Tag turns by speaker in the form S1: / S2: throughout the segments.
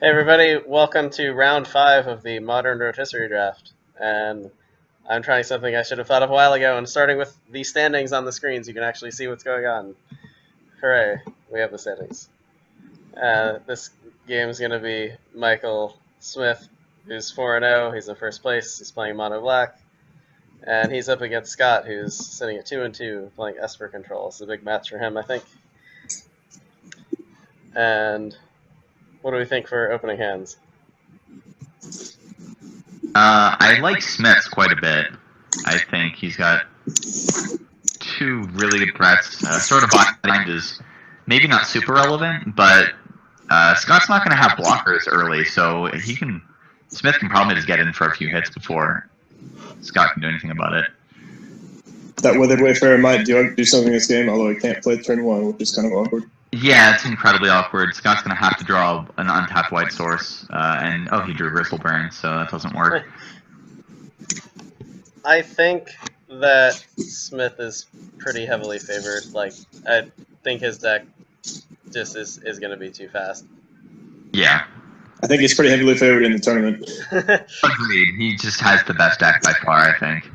S1: Hey everybody, welcome to round 5 of the modern rotisserie draft. And I'm trying something I should have thought of a while ago, and starting with the standings on the screens, you can actually see what's going on. Hooray, we have the standings. This game is going to be Michael Smith, who's 4-0. He's in first place. He's playing mono black. And he's up against Scott, who's sitting at 2-2, playing Esper control. It's a big match for him, I think. And what do we think for opening hands?
S2: I like Smith's quite a bit. I think he's got two really good threats. Sort of behind is maybe not super relevant, but Scott's not going to have blockers early, so Smith can probably just get in for a few hits before Scott can do anything about it.
S3: That Withered Wayfarer might do something in this game, although he can't play turn 1, which is kind of awkward.
S2: Yeah, it's incredibly awkward. Scott's going to have to draw an untapped white source, and he drew Gristleburn, so that doesn't work.
S1: I think that Smith is pretty heavily favored. I think his deck just is going to be too fast.
S2: Yeah.
S3: I think he's pretty heavily favored in the tournament.
S2: Agreed. He just has the best deck by far, I think.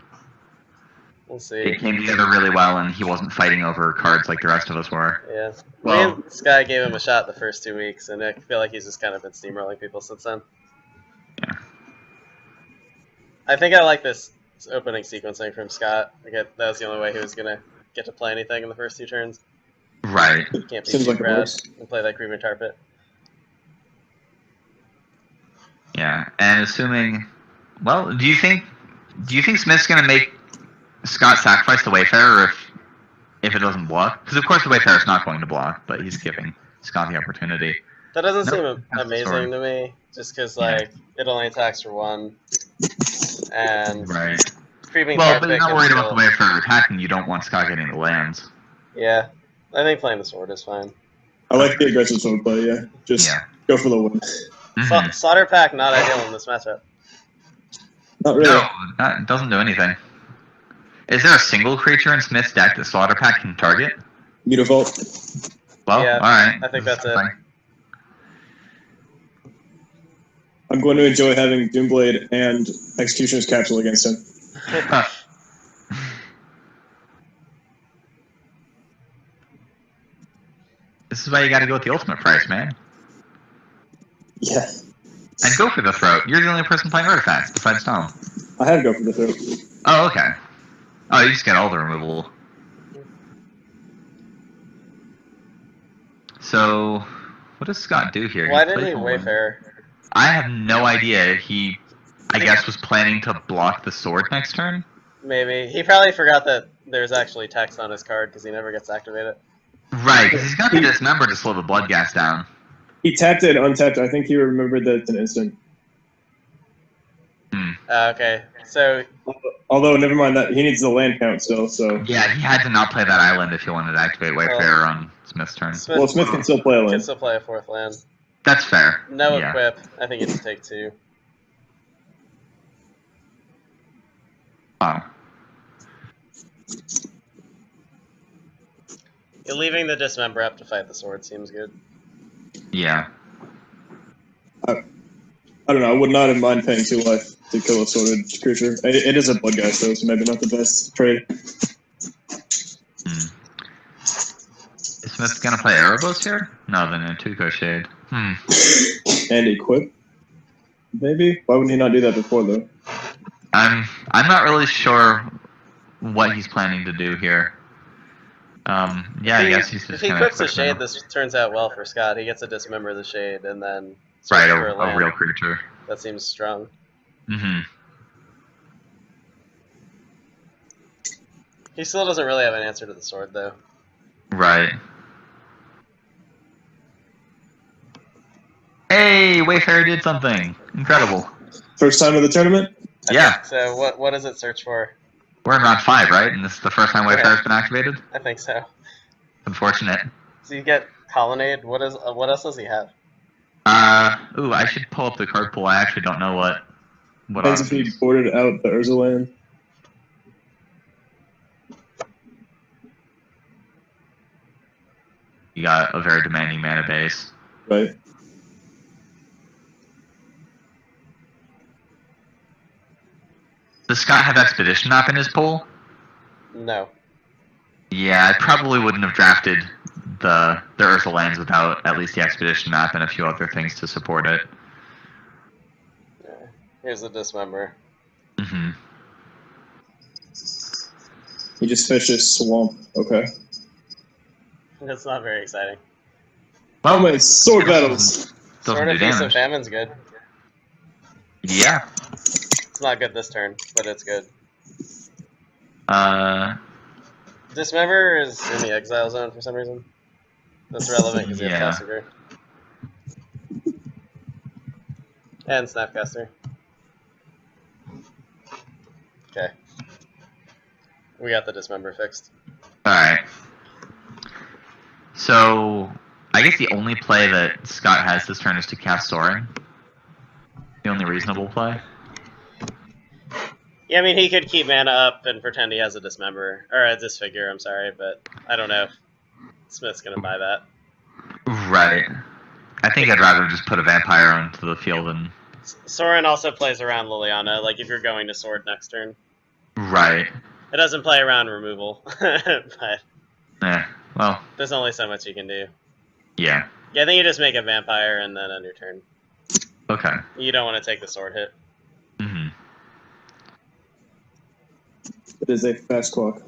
S1: We'll see.
S2: It came together really well, and he wasn't fighting over cards like the rest of us were.
S1: Yeah.
S2: Well,
S1: me and Sky gave him a shot the first 2 weeks, and I feel like he's just kind of been steamrolling people since then.
S2: Yeah.
S1: I think I like this opening sequencing from Scott. That was the only way he was going to get to play anything in the first 2 turns.
S2: Right.
S1: Can't be
S3: Seems
S1: too
S3: like it
S1: proud
S3: works.
S1: and play that Creeping Tar Pit.
S2: Yeah, and assuming, well, do you think Smith's gonna make Scott sacrifice the Wayfarer if it doesn't block? Because of course the Wayfarer's not going to block, but he's giving Scott the opportunity.
S1: That doesn't
S2: Nope,
S1: seem
S2: that's
S1: amazing to me, just because it only attacks for 1, and
S2: Right.
S1: Creeping
S2: Well,
S1: Tar
S2: but
S1: Pit
S2: you're not
S1: can
S2: worried
S1: still...
S2: about the Wayfarer attacking. You don't want Scott getting the lands.
S1: Yeah, I think playing the sword is fine.
S3: I like the aggressive sword play, yeah. Just go for the win.
S2: Mm-hmm.
S1: Slaughter Pack not ideal in this matchup.
S3: Not really.
S2: No, that doesn't do anything. Is there a single creature in Smith's deck that Slaughter Pack can target?
S3: Mutavault.
S2: Well,
S1: Yeah,
S2: all right.
S1: I think that's it.
S3: I'm going to enjoy having Doomblade and Executioner's Capsule against him.
S2: This is why you got to go with the ultimate price, man.
S3: Yeah.
S2: And go for the throat. You're the only person playing artifacts besides Tom.
S3: I have go for the throat.
S2: Oh, okay. Oh, you just get all the removal. So, what does Scott do here?
S1: Why didn't he Wayfarer?
S2: I have no idea. He, I guess, was planning to block the sword next turn.
S1: Maybe. He probably forgot that there's actually text on his card because he never gets activated.
S2: Right, because he's got the Dismember to slow the blood gas down.
S3: He tapped it, untapped. I think he remembered that it's an instant.
S1: Okay, so...
S3: Although, never mind that. He needs the land count still, so...
S2: Yeah, he had to not play that island if he wanted to activate Wayfarer on Smith's turn.
S3: Smith can still play a land.
S1: Can still play a 4th land.
S2: That's fair.
S1: No equip. I think it's take 2.
S2: Wow.
S1: You're leaving the Dismember up to fight the sword seems good.
S2: Yeah.
S3: I don't know. I would not have mind paying 2 life to kill a sorted creature. It is a blood guy, though, so maybe not the best trade.
S2: Is Smith gonna play Erebos here? No, then a Tuco Shade.
S3: And equip? Maybe? Why wouldn't he not do that before, though?
S2: I'm not really sure what he's planning to do here. Yeah, I guess he's just
S1: if he
S2: gonna
S1: equips the
S2: equip
S1: Shade,
S2: now.
S1: this turns out well for Scott. He gets to Dismember the Shade and then
S2: Right,
S1: for a land.
S2: a real creature.
S1: That seems strong.
S2: Mm-hmm.
S1: He still doesn't really have an answer to the sword, though.
S2: Right. Hey, Wayfarer did something incredible.
S3: First time of the tournament?
S2: Yeah.
S1: So what does it search for?
S2: We're in round 5, right? And this is the first time Wayfarer's been activated?
S1: I think so.
S2: Unfortunate.
S1: So you get Colonnade. What else does he have?
S2: Ooh, I should pull up the card pool. I actually don't know what
S3: Depends if he boarded out the Urza land.
S2: You got a very demanding mana base.
S3: Right.
S2: Does Scott have Expedition Map in his pool?
S1: No.
S2: Yeah, I probably wouldn't have drafted the Ursa lands without at least the Expedition Map and a few other things to support it.
S1: Yeah. Here's the Dismember.
S2: Mm-hmm.
S3: He just fishes swamp. Okay.
S1: That's not very exciting.
S3: How many sword battles?
S2: Doesn't
S1: Sword
S2: do
S1: of Feast of
S2: damage.
S1: Famine's good.
S2: Yeah.
S1: It's not good this turn, but it's good. Dismember is in the exile zone for some reason. That's relevant because you have
S2: Yeah.
S1: Tassiger. And Snapcaster. Okay. We got the Dismember fixed.
S2: Alright. So, I guess the only play that Scott has this turn is to cast Soaring. The only reasonable play.
S1: Yeah, I mean, he could keep mana up and pretend he has a Dismember. Or a Disfigure, I'm sorry, but I don't know if Smith's going to buy that.
S2: Right. I think I'd rather just put a Vampire onto the field and...
S1: Sorin also plays around Liliana, like if you're going to Sword next turn.
S2: Right.
S1: It doesn't play around removal, but
S2: Yeah, well...
S1: there's only so much you can do.
S2: Yeah.
S1: Yeah, I think you just make a Vampire and then end your turn.
S2: Okay.
S1: You don't want to take the Sword hit.
S2: Mm-hmm.
S3: It is a fast clock.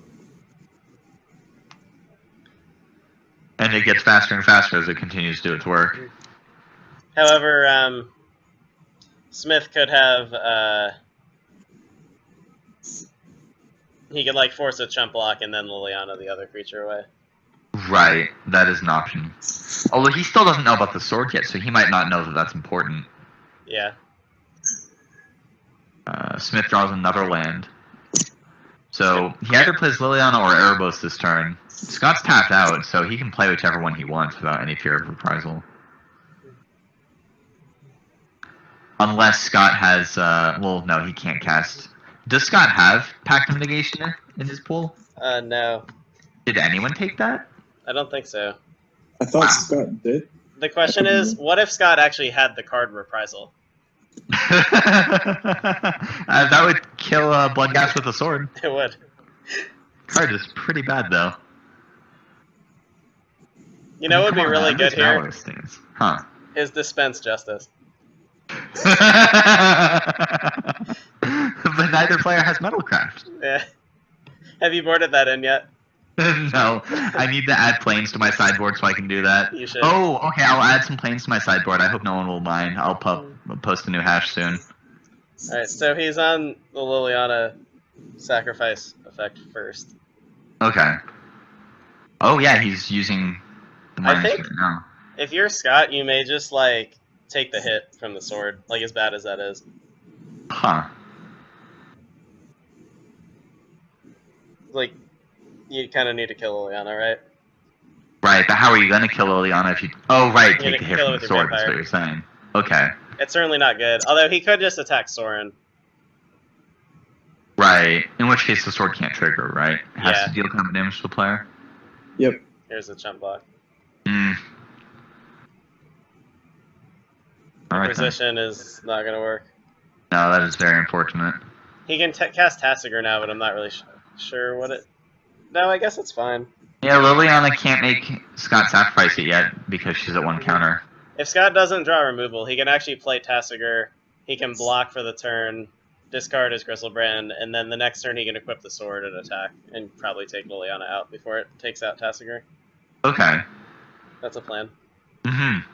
S2: And it gets faster and faster as it continues to do its work.
S1: However, Smith could have, he could, like, force a chump block and then Liliana the other creature away.
S2: Right, that is an option. Although he still doesn't know about the sword yet, so he might not know that that's important.
S1: Yeah.
S2: Smith draws another land. So he either plays Liliana or Erebos this turn. Scott's tapped out, so he can play whichever one he wants without any fear of reprisal. Unless Scott has, well, no, he can't cast. Does Scott have Pact of Negation in his pool?
S1: No.
S2: Did anyone take that?
S1: I don't think so.
S3: I thought Scott did.
S1: The question is, what if Scott actually had the card Reprisal?
S2: That would kill Bloodghast with a sword.
S1: It would.
S2: Card is pretty bad, though.
S1: You know what would be really good here?
S2: Huh.
S1: Is Dispense Justice.
S2: But neither player has Metalcraft.
S1: Yeah. Have you boarded that in yet?
S2: No, I need to add planes to my sideboard so I can do that.
S1: You should.
S2: Oh, okay, I'll add some planes to my sideboard. I hope no one will mind. I'll post a new hash soon.
S1: Alright, so he's on the Liliana sacrifice effect first.
S2: Okay. Oh yeah, he's using the
S1: I
S2: minus
S1: think
S2: now.
S1: if you're Scott, you may just, like, take the hit from the sword, like, as bad as that is.
S2: Huh.
S1: Like, you kind of need to kill Liliana, right?
S2: Right, but how are you going to kill Liliana if you... Oh, right,
S1: You're
S2: take the
S1: gonna
S2: hit
S1: kill
S2: from
S1: her
S2: the
S1: with your
S2: sword, that's
S1: vampire.
S2: what you're saying. Okay.
S1: It's certainly not good. Although he could just attack Sorin.
S2: Right, in which case the sword can't trigger, right? It has
S1: Yeah.
S2: to deal combat damage to the player.
S3: Yep.
S1: Here's the chump block.
S2: Hmm. Alright then.
S1: Precision is not going to work.
S2: No, that is very unfortunate.
S1: He can cast Tassiger now, but I'm not really sure what it... No, I guess it's fine.
S2: Yeah, Liliana can't make Scott sacrifice it yet because she's at one counter.
S1: If Scott doesn't draw removal, he can actually play Tassiger. He can block for the turn, discard his Gristlebrand, and then the next turn he can equip the sword and attack, and probably take Liliana out before it takes out Tassiger.
S2: Okay.
S1: That's a plan.
S2: Mm-hmm.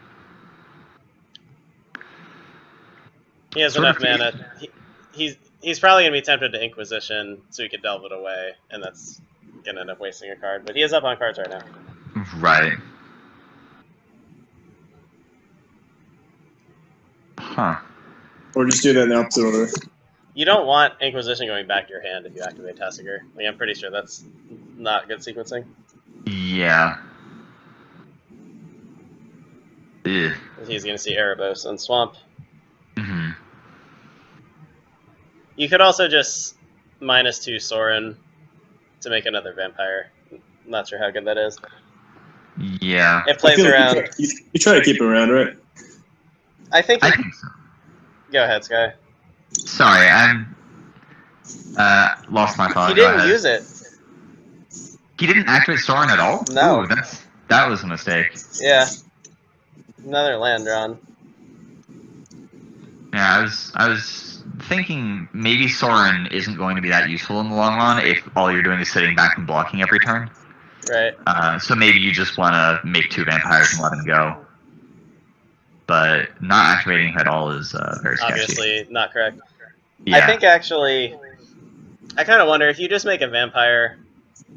S1: He has enough mana. He's probably going to be tempted to Inquisition, so he could delve it away, and that's going to end up wasting a card. But he is up on cards right now.
S2: Right. Huh.
S3: Or just do that in the opposite order.
S1: You don't want Inquisition going back to your hand if you activate Tassiger. Like, I'm pretty sure that's not good sequencing.
S2: Yeah. Ugh.
S1: He's going to see Erebos and Swamp.
S2: Mm-hmm.
S1: You could also just -2 Sorin to make another vampire. I'm not sure how good that is.
S2: Yeah.
S1: It plays around.
S3: You try to keep it around, right?
S1: I think
S2: I think so.
S1: Go ahead, Sky.
S2: Sorry, Lost my thought.
S1: He
S2: Go
S1: didn't
S2: ahead.
S1: use it.
S2: He didn't activate Soren at all?
S1: No.
S2: Ooh, that was a mistake.
S1: Yeah. Another land drawn.
S2: Yeah, I was thinking maybe Soren isn't going to be that useful in the long run if all you're doing is sitting back and blocking every turn.
S1: Right.
S2: So maybe you just want to make 2 vampires and let him go. But not activating him at all is very sketchy.
S1: Obviously not correct.
S2: Yeah.
S1: I think actually, I kind of wonder if you just make a vampire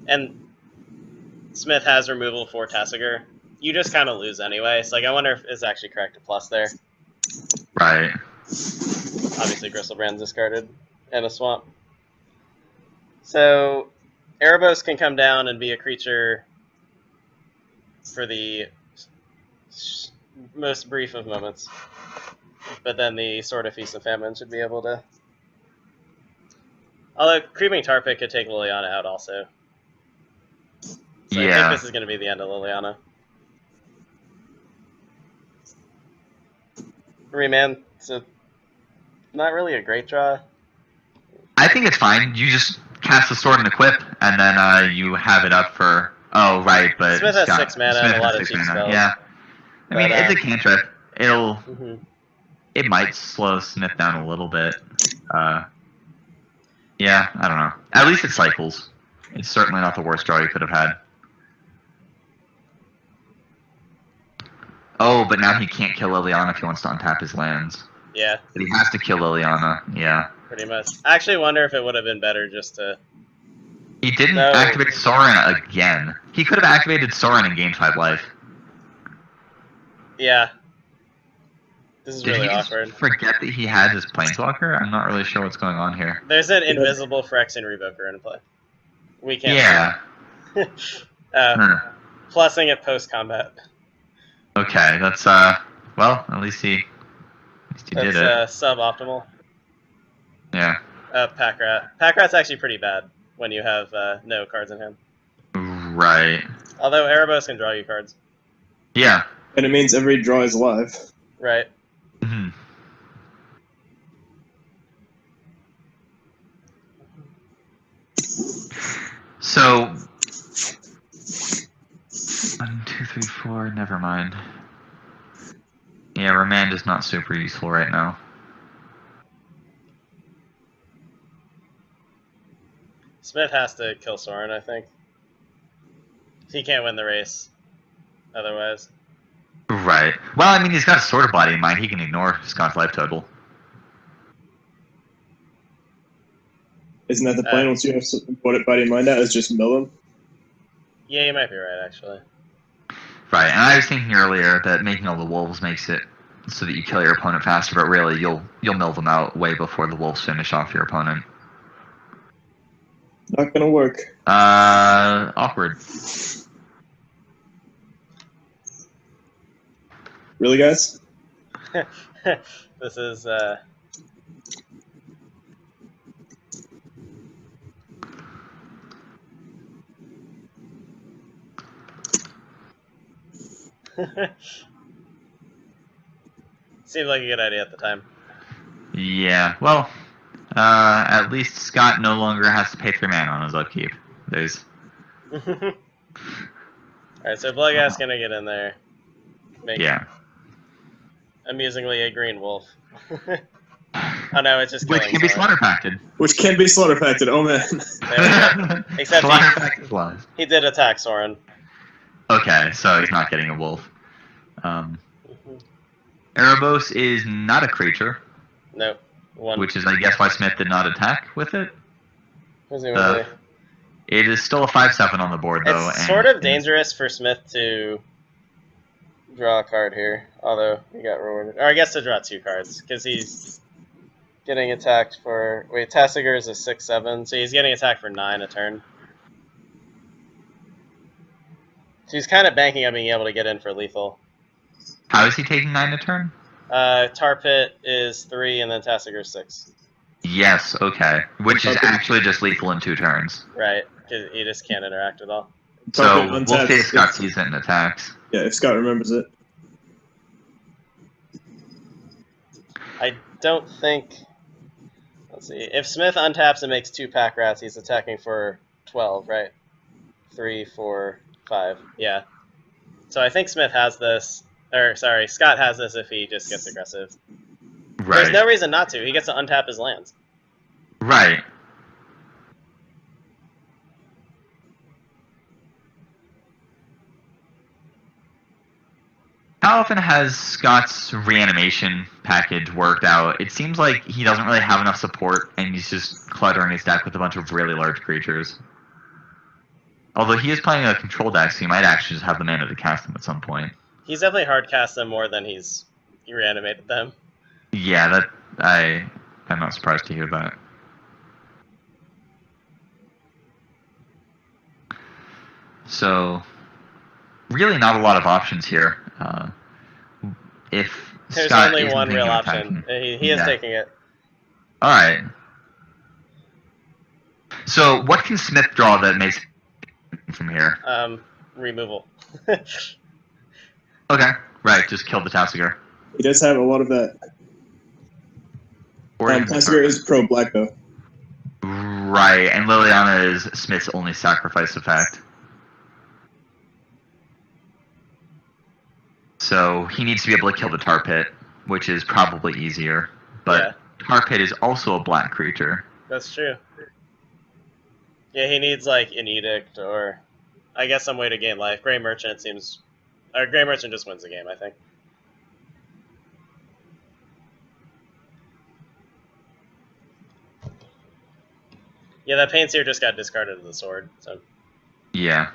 S1: and Smith has removal for Tasigur, you just kind of lose anyway. So like, I wonder if it's actually correct to plus there.
S2: Right.
S1: Obviously, Gristlebrand's discarded and a swamp. So Erebos can come down and be a creature for the most brief of moments. But then the Sword of Feast and Famine should be able to... Although Creeping Tar Pit could take Liliana out also. So I think this is going to be the end of Liliana. Remand, so not really a great draw.
S2: I think it's fine. You just cast the sword and equip, and then you have it up for... Oh, right, but...
S1: Smith has 6 mana and a lot of cheap spells.
S2: Yeah. I mean, it's a cantrip. It'll...
S1: Mm-hmm.
S2: It might slow Smith down a little bit. Yeah, I don't know. At least it cycles. It's certainly not the worst draw you could have had. Oh, but now he can't kill Liliana if he wants to untap his lands.
S1: Yeah.
S2: But he has to kill Liliana, yeah.
S1: Pretty much. I actually wonder if it would have been better just to...
S2: He didn't activate Soren again. He could have activated Soren and gained 5 life.
S1: Yeah. This is really
S2: Did he
S1: awkward.
S2: forget that he had his Planeswalker? I'm not really sure what's going on here.
S1: There's an invisible Phyrexian Revoker in play. We can't...
S2: Yeah.
S1: Plussing it post-combat.
S2: Okay, that's, well, at least he did it.
S1: That's suboptimal.
S2: Yeah.
S1: Packrat. Packrat's actually pretty bad when you have no cards in hand.
S2: Right.
S1: Although Erebos can draw you cards.
S2: Yeah.
S3: And it means every draw is live.
S1: Right.
S2: Mm-hmm. So, 1, 2, 3, 4, never mind. Yeah, Remand is not super useful right now.
S1: Smith has to kill Soren, I think. He can't win the race. Otherwise.
S2: Right. Well, I mean, he's got a Sword of Body in mind. He can ignore Scott's life total.
S3: Isn't that the plan once you have Sword of Body in mind? That is just mill him.
S1: Yeah, you might be right, actually.
S2: Right, and I was thinking earlier that making all the wolves makes it so that you kill your opponent faster, but really you'll mill them out way before the wolves finish off your opponent.
S3: Not gonna work.
S2: Awkward.
S3: Really, guys?
S1: This is, seemed like a good idea at the time.
S2: Yeah, well, at least Scott no longer has to pay 3 mana on his upkeep. There's...
S1: Alright, so Bloodghast's gonna get in there. Make, amusingly, a green wolf. Oh no, it's just
S2: which
S1: killing
S2: can be
S1: Soren.
S2: slaughter pacted.
S3: Which can be slaughter pacted, oh man.
S1: There we go. Except
S2: slaughter pacted live.
S1: he did attack Soren.
S2: Okay, so he's not getting a wolf. Erebos is not a creature.
S1: Nope. One.
S2: Which is, I guess, why Smith did not attack with it.
S1: Presumably.
S2: It is still a 5/7 on the board, though.
S1: It's sort of dangerous for Smith to draw a card here, although he got rewarded. Or I guess to draw 2 cards, because he's getting attacked for... Wait, Tasigur is a 6/7, so he's getting attacked for 9 a turn. So he's kind of banking on being able to get in for lethal.
S2: How is he taking 9 a turn?
S1: Tar Pit is 3, and then Tasigur 6.
S2: Yes, okay. Which is actually just lethal in 2 turns.
S1: Right, because he just can't interact at all.
S2: So we'll see if Scott sees it and attacks.
S3: Yeah, if Scott remembers it.
S1: I don't think... Let's see. If Smith untaps and makes 2 pack rats, he's attacking for 12, right? 3, 4, 5. Yeah. So I think Smith has this. Or, sorry, Scott has this if he just gets aggressive.
S2: Right.
S1: There's no reason not to. He gets to untap his lands.
S2: Right. How often has Scott's reanimation package worked out? It seems like he doesn't really have enough support, and he's just cluttering his deck with a bunch of really large creatures. Although he is playing a control deck, so he might actually just have the mana to cast them at some point.
S1: He's definitely hard cast them more than he reanimated them.
S2: Yeah, I'm not surprised to hear that. So, really not a lot of options here. If
S1: There's
S2: Scott
S1: only
S2: isn't
S1: one
S2: thinking
S1: real
S2: of
S1: option.
S2: attacking-
S1: He is
S2: Yeah.
S1: taking it.
S2: All right. So, what can Smith draw that makes from here?
S1: Removal.
S2: Okay, right. Just kill the Tassiger.
S3: He does have a lot of that.
S2: Or even
S3: Tassiger is pro-black, though.
S2: Right, and Liliana is Smith's only sacrifice effect. So he needs to be able to kill the Tar Pit, which is probably easier. But Tar Pit is also a black creature.
S1: That's true. Yeah, he needs like an edict or I guess some way to gain life. Grey Merchant seems or Grey Merchant just wins the game, I think. Yeah, that Painseer just got discarded to the sword, so
S2: Yeah.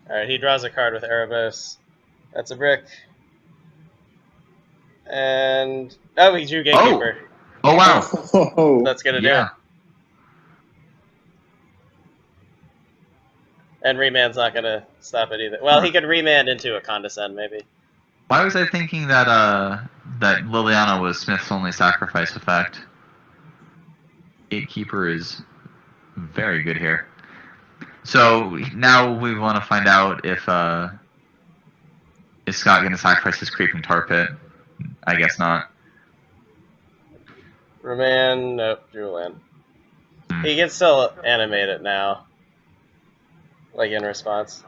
S1: alright, he draws a card with Erebos. That's a brick. And oh, he drew Gatekeeper.
S2: Oh wow.
S3: Oh,
S1: That's gonna do it.
S2: Yeah.
S1: And Remand's not gonna stop it either. Well, he could remand into a Condescend, maybe.
S2: Why was I thinking that that Liliana was Smith's only sacrifice effect? Gatekeeper is very good here. So now we want to find out if is Scott going to sacrifice his Creeping Tar Pit? I guess not.
S1: Remand, nope, drew a land.
S2: Hmm.
S1: He can still animate it now. Like in response.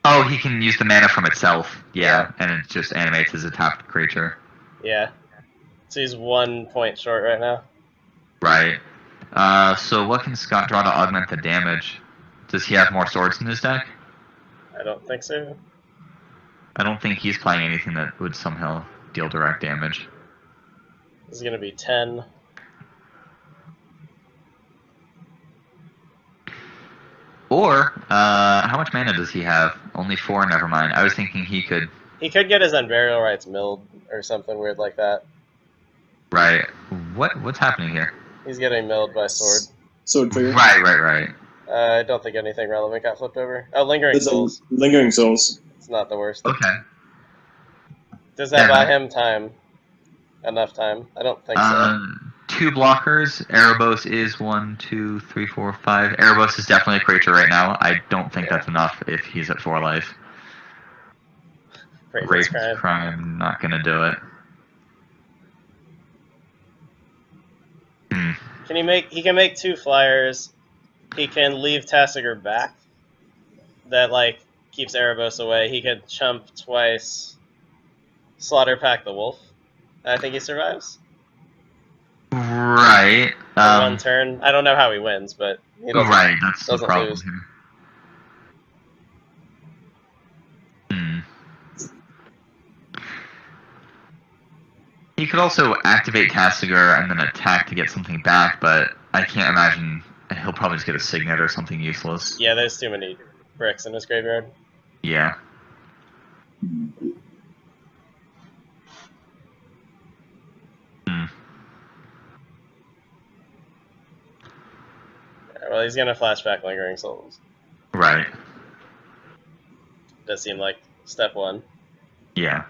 S2: Oh, he can use the mana from itself. Yeah, and it just animates as a tapped creature.
S1: Yeah. So he's 1 point short right now.
S2: Right. So what can Scott draw to augment the damage? Does he have more swords in his deck?
S1: I don't think so.
S2: I don't think he's playing anything that would somehow deal direct damage.
S1: This is gonna be 10.
S2: Or, how much mana does he have? Only 4, never mind. I was thinking he could...
S1: He could get his Unburial Rights milled or something weird like that.
S2: Right. What's happening here?
S1: He's getting milled by sword.
S3: sword trigger.
S2: Right.
S1: I don't think anything relevant got flipped over. Oh, Lingering
S3: There's
S1: Souls.
S3: Lingering Souls.
S1: It's not the worst.
S2: Okay.
S1: Does that
S2: Yeah.
S1: buy him time? Enough time? I don't think so.
S2: 2 blockers. Erebos is 1, 2, 3, 4, 5. Erebos is definitely a creature right now. I don't think that's enough if he's at 4 life.
S1: Raven's
S2: Raven's
S1: Crime.
S2: Crime, not gonna do it.
S1: Can he make? He can make 2 flyers. He can leave Tassiger back. That like keeps Erebos away. He could chump twice. Slaughter Pack the Wolf. I think he survives.
S2: Right.
S1: In 1 turn. I don't know how he wins, but he doesn't.
S2: Right, that's the
S1: doesn't
S2: problem
S1: lose.
S2: here. He could also activate Tassiger and then attack to get something back, but I can't imagine he'll probably just get a Signet or something useless.
S1: Yeah, there's too many bricks in his graveyard.
S2: Yeah.
S1: Well, he's gonna flashback Lingering Souls.
S2: Right.
S1: Does seem like step 1.
S2: Yeah.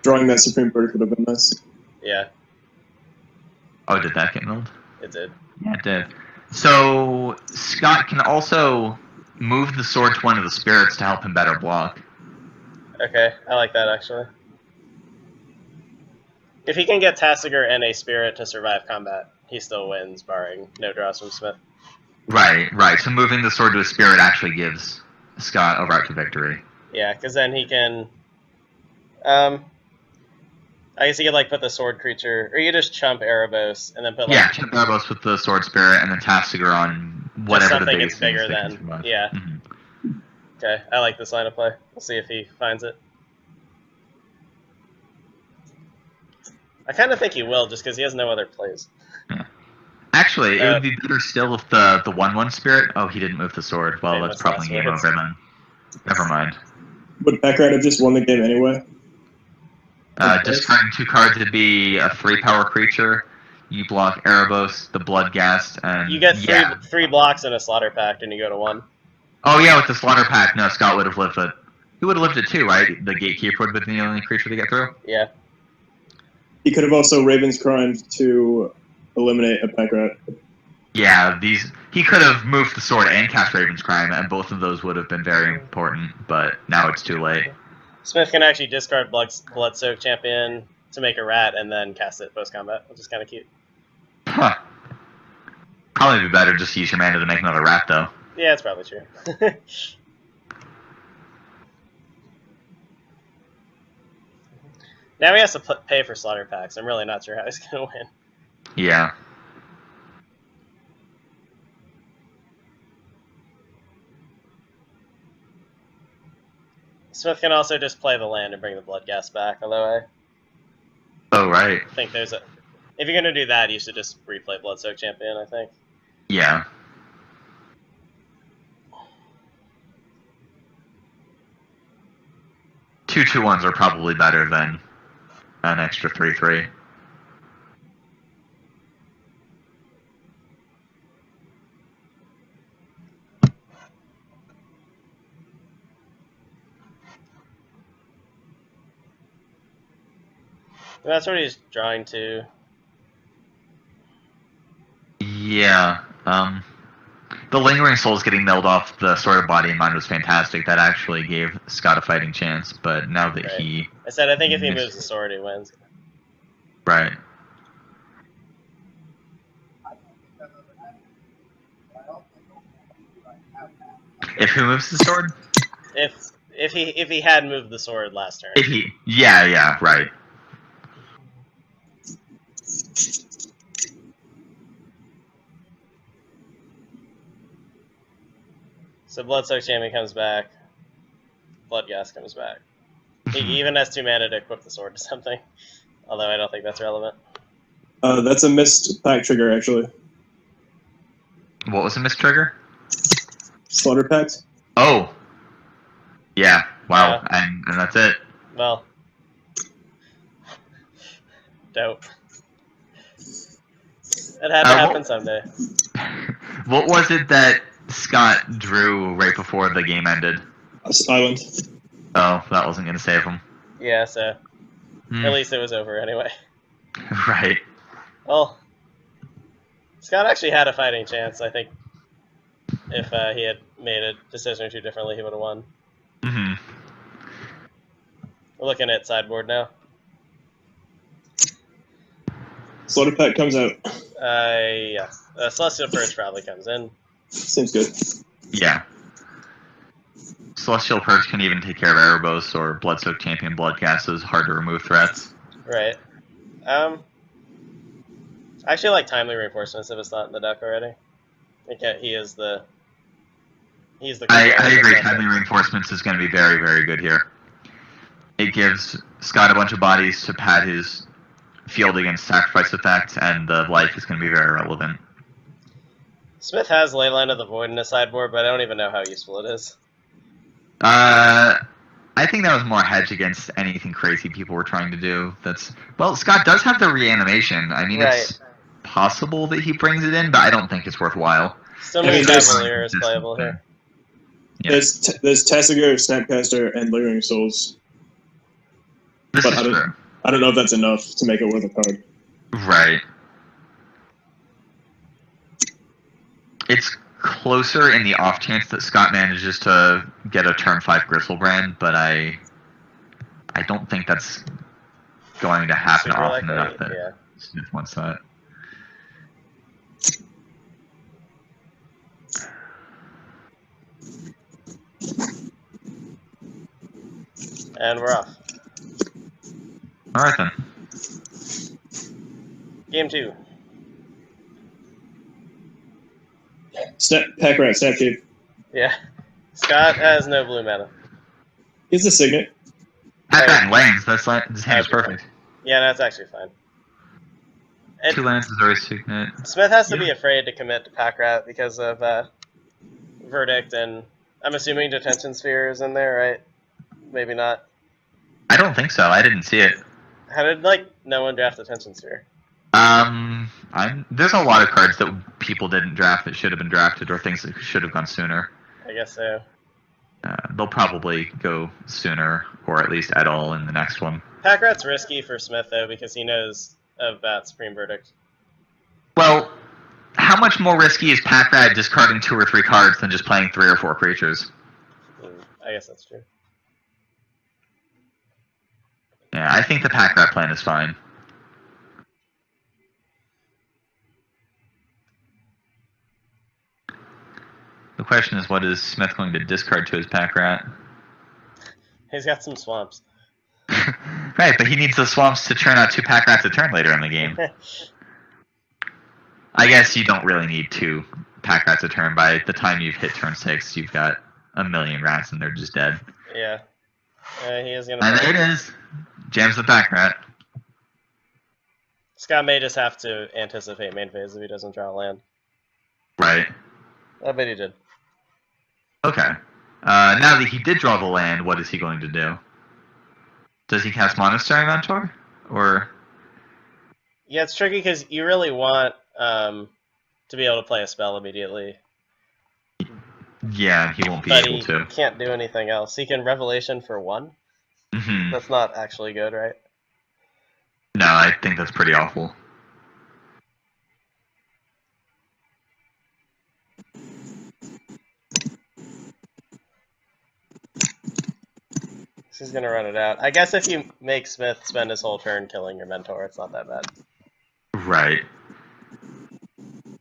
S3: Drawing that Supreme Verdict would have been nice.
S1: Yeah,
S2: Oh, did that get milled?
S1: it did.
S2: Yeah, it did. So Scott can also move the sword to one of the spirits to help him better block.
S1: Okay, I like that actually. If he can get Tassiger and a Spirit to survive combat, he still wins, barring no draws from Smith.
S2: Right. So moving the sword to a spirit actually gives Scott a route to victory.
S1: Yeah, because then he can... I guess he could put the sword creature, or you just chump Erebos and then put
S2: chump Erebos with the sword spirit and then Tassiger on whatever the biggest thing
S1: bigger than. Yeah.
S2: Mm-hmm.
S1: Okay, I like this line of play. We'll see if he finds it. I kind of think he will, just because he has no other plays.
S2: Yeah. Actually, it would be better still if the 1/1 spirit. Oh, he didn't move the sword. Well, that's probably game over then. Never mind.
S3: Would Packrat have just won the game anyway?
S2: Discarding 2 cards would be a 3-power creature. You block Erebos, the Bloodghast, and
S1: you get three blocks in a Slaughter Pact, and you go to 1.
S2: Oh yeah, with the Slaughter Pact, no, Scott would have lived it. He would have lived it too, right? The Gatekeeper would have been the only creature to get through.
S1: Yeah.
S3: He could have also Raven's Crime to eliminate a Packrat.
S2: Yeah, he could have moved the sword and cast Raven's Crime, and both of those would have been very important. But now it's too late.
S1: Smith can actually discard Bloodsoaked Champion to make a rat and then cast it post-combat, which is kind of cute.
S2: Huh. Probably be better just to use your mana to make another rat, though.
S1: Yeah, it's probably true. Now he has to pay for Slaughter Packs. I'm really not sure how he's going to win.
S2: Yeah.
S1: Smith can also just play the land and bring the Bloodghast back, although
S2: Oh, right.
S1: I think there's a... If you're going to do that, you should just replay Bloodsoaked Champion, I think.
S2: Yeah. Two 2/1s are probably better than an extra 3/3.
S1: And that's what he's drawing to.
S2: Yeah. The Lingering Souls getting milled off the Sword of Body and Mind was fantastic. That actually gave Scott a fighting chance, but now that he...
S1: I said I think if he moves the sword, he wins.
S2: Right. If who moves the sword?
S1: If he had moved the sword last turn.
S2: If he... Yeah, right.
S1: So Bloodsoaked Champion comes back. Bloodghast comes back. He even has 2 mana to equip the sword to something. Although I don't think that's relevant.
S3: That's a missed pack trigger, actually.
S2: What was a missed trigger?
S3: Slaughter Pact?
S2: Oh. Yeah, wow. Yeah. And that's it.
S1: Well. Dope. It had to happen someday.
S2: What was it that Scott drew right before the game ended?
S3: Island.
S2: Oh, that wasn't going to save him.
S1: Yeah, so at least it was over anyway.
S2: Right.
S1: Well, Scott actually had a fighting chance, I think. If he had made a decision or two differently, he would have won.
S2: Mm-hmm.
S1: We're looking at sideboard now.
S3: Slaughter Pact comes out.
S1: Yeah. Celestial Purge probably comes in.
S3: Seems good.
S2: Yeah. Celestial Purge can even take care of Erebos or Bloodsoaked Champion Bloodghast as hard to remove threats.
S1: Right. I actually like Timely Reinforcements if it's not in the deck already. I think he is the... I
S2: agree. Timely Reinforcements is going to be very, very good here. It gives Scott a bunch of bodies to pad his field against sacrifice effects, and the life is going to be very relevant.
S1: Smith has Leyline of the Void in his sideboard, but I don't even know how useful it is.
S2: I think that was more hedge against anything crazy people were trying to do. Well, Scott does have the reanimation. I mean, It's possible that he brings it in, but I don't think it's worthwhile.
S1: Still means Cavalier is playable here.
S2: Yeah.
S3: There's Tassiger, Snapcaster, and Lingering Souls.
S2: This is true.
S3: I don't know if that's enough to make it worth a card.
S2: Right. It's closer in the off chance that Scott manages to get a turn 5 Gristlebrand, but I don't think that's going to happen
S1: Super
S2: often
S1: likely,
S2: enough that
S1: yeah.
S2: Smith wants that.
S1: And we're off.
S2: Alright then.
S1: Game 2.
S3: Pack rat, snap cave.
S1: Yeah. Scott has no blue mana.
S3: He's a signet.
S2: Pack rat and lands. His hand is
S1: Okay.
S2: perfect.
S1: Yeah, that's actually fine.
S2: 2 lands is always signet.
S1: Smith has to be afraid to commit to Pack Rat because of Verdict, and I'm assuming Detention Sphere is in there, right? Maybe not.
S2: I don't think so. I didn't see it.
S1: How did, no one draft Detention Sphere?
S2: There's a lot of cards that people didn't draft that should have been drafted, or things that should have gone sooner.
S1: I guess so.
S2: They'll probably go sooner, or at least at all in the next one.
S1: Pack Rat's risky for Smith, though, because he knows about Supreme Verdict.
S2: Well, how much more risky is Pack Rat discarding 2 or 3 cards than just playing 3 or 4 creatures?
S1: I guess that's true.
S2: Yeah, I think the Pack Rat plan is fine. The question is, what is Smith going to discard to his Pack Rat?
S1: He's got some swamps.
S2: Right, but he needs the swamps to churn out 2 Pack Rats a turn later in the game. I guess you don't really need 2 Pack Rats a turn. By the time you've hit turn 6, you've got a million rats and they're just dead.
S1: Yeah. He is going to...
S2: And there it is. Jams the Pack Rat.
S1: Scott may just have to anticipate main phase if he doesn't draw a land.
S2: Right.
S1: I bet he did.
S2: Okay. Now that he did draw the land, what is he going to do? Does he cast Monastery Mentor? Or...
S1: Yeah, it's tricky because you really want to be able to play a spell immediately.
S2: Yeah, he won't be
S1: But
S2: able
S1: he
S2: to.
S1: can't do anything else. He can Revelation for 1.
S2: Mm-hmm.
S1: That's not actually good, right?
S2: No, I think that's pretty awful.
S1: He's going to run it out. I guess if you make Smith spend his whole turn killing your mentor, it's not that bad.
S2: Right.